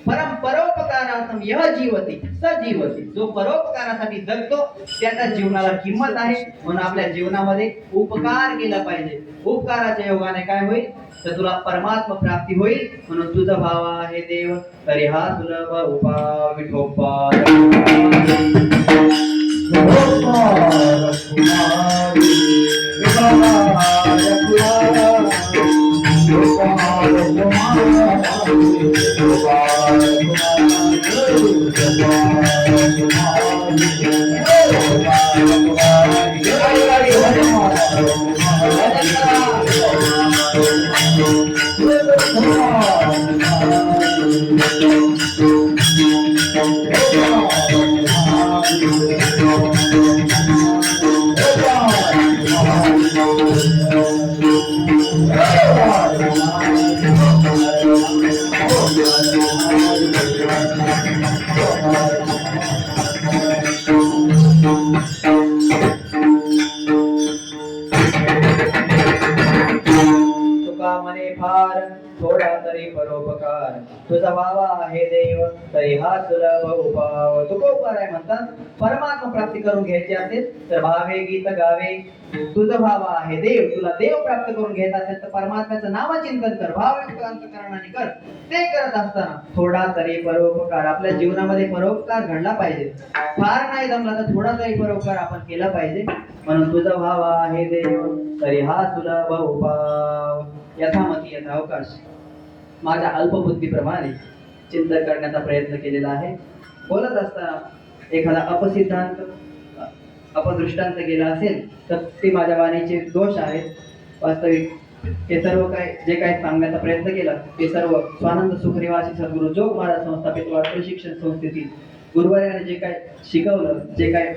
परम परोपकारार्थम यह जीवती स जीवती. जो परोपकारासाठी जगतो त्याच्या जीवनाला किंमत आहे. म्हणून आपल्या जीवनामध्ये उपकार केला पाहिजे. उपकाराच्या योगाने काय होईल तर तुला परमात्मा प्राप्ती होईल. म्हणून तुझा भाव आहे देव तरी हा सुलभ उपाय विठोबा. फार थोडा तरी परोपकार तुझा भावा आहे देव तरी हा सुलभ उपाव. तुकोबाराय म्हणतात परमात्मा प्राप्ती करून घ्यायची असेल तर भावे गीत गावे. तुझा भावा आहे देव, तुला देव प्राप्त करून घ्यायचा असेल तर परमात्म्याचं नामचिंतन कर, भावयुक्त अंतःकरणाने कर. ते करत असताना थोडा तरी परोपकार, आपल्या जीवनामध्ये परोपकार घडला पाहिजे. फार नाही जमला तर थोडा तरी परोपकार आपण केला पाहिजे. म्हणून तुझा भावा आहे देव तरी हा सुलभ उपाव. यथामती यथावकाश माझ्या अल्पबुद्धीप्रमाणे चिंतन करण्याचा प्रयत्न केलेला आहे. बोलत असताना एखादा अपसिद्धांत अपदृष्टांत गेला असेल तर ते माझ्या वाणीचे दोष आहेत. वास्तविक हे सर्व काय जे काय सांगण्याचा प्रयत्न केला ते सर्व स्वानंद सुखनिवासी सद्गुरू जोग महाराज संस्थापित वारकरी शिक्षण संस्थेतील गुरुवार्याने जे काय शिकवलं, जे काय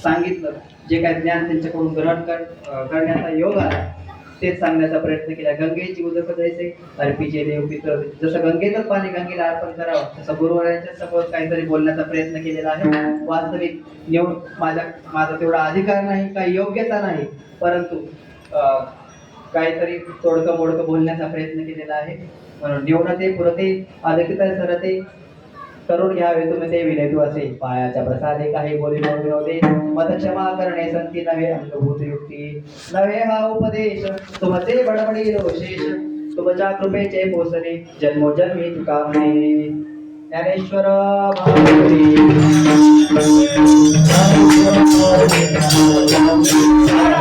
सांगितलं, जे काय ज्ञान त्यांच्याकडून ग्रहण करण्याचा योग आला तेच सांगण्याचा प्रयत्न केला. गंगेची उदक जैसे अर्पीचे देव पित्र, जसं गंगेचंच पाणी गंगेला अर्पण करावं तसं गुरुवारांच्या समोर काहीतरी बोलण्याचा प्रयत्न केलेला आहे. वास्तविक माझा तेवढा अधिकार नाही, काही योग्यता नाही, परंतु काहीतरी तोडकं मोडकं बोलण्याचा प्रयत्न केलेला आहे. म्हणून निवडते पुरते अधिकता सरते करून घ्यावे तुम्ही ते विनयतू असे. पायाच्या प्रसादे काही बोली विनोदे मत क्षमा करणे संती नव्हे अंगभूत युक्ती नव्हे हा उपदेश तुमचे बडबडी रोशेष तुमच्या कृपेचे पोसणे जन्मोजन्मी तुका म्हणे. ज्ञानेश्वर भागवती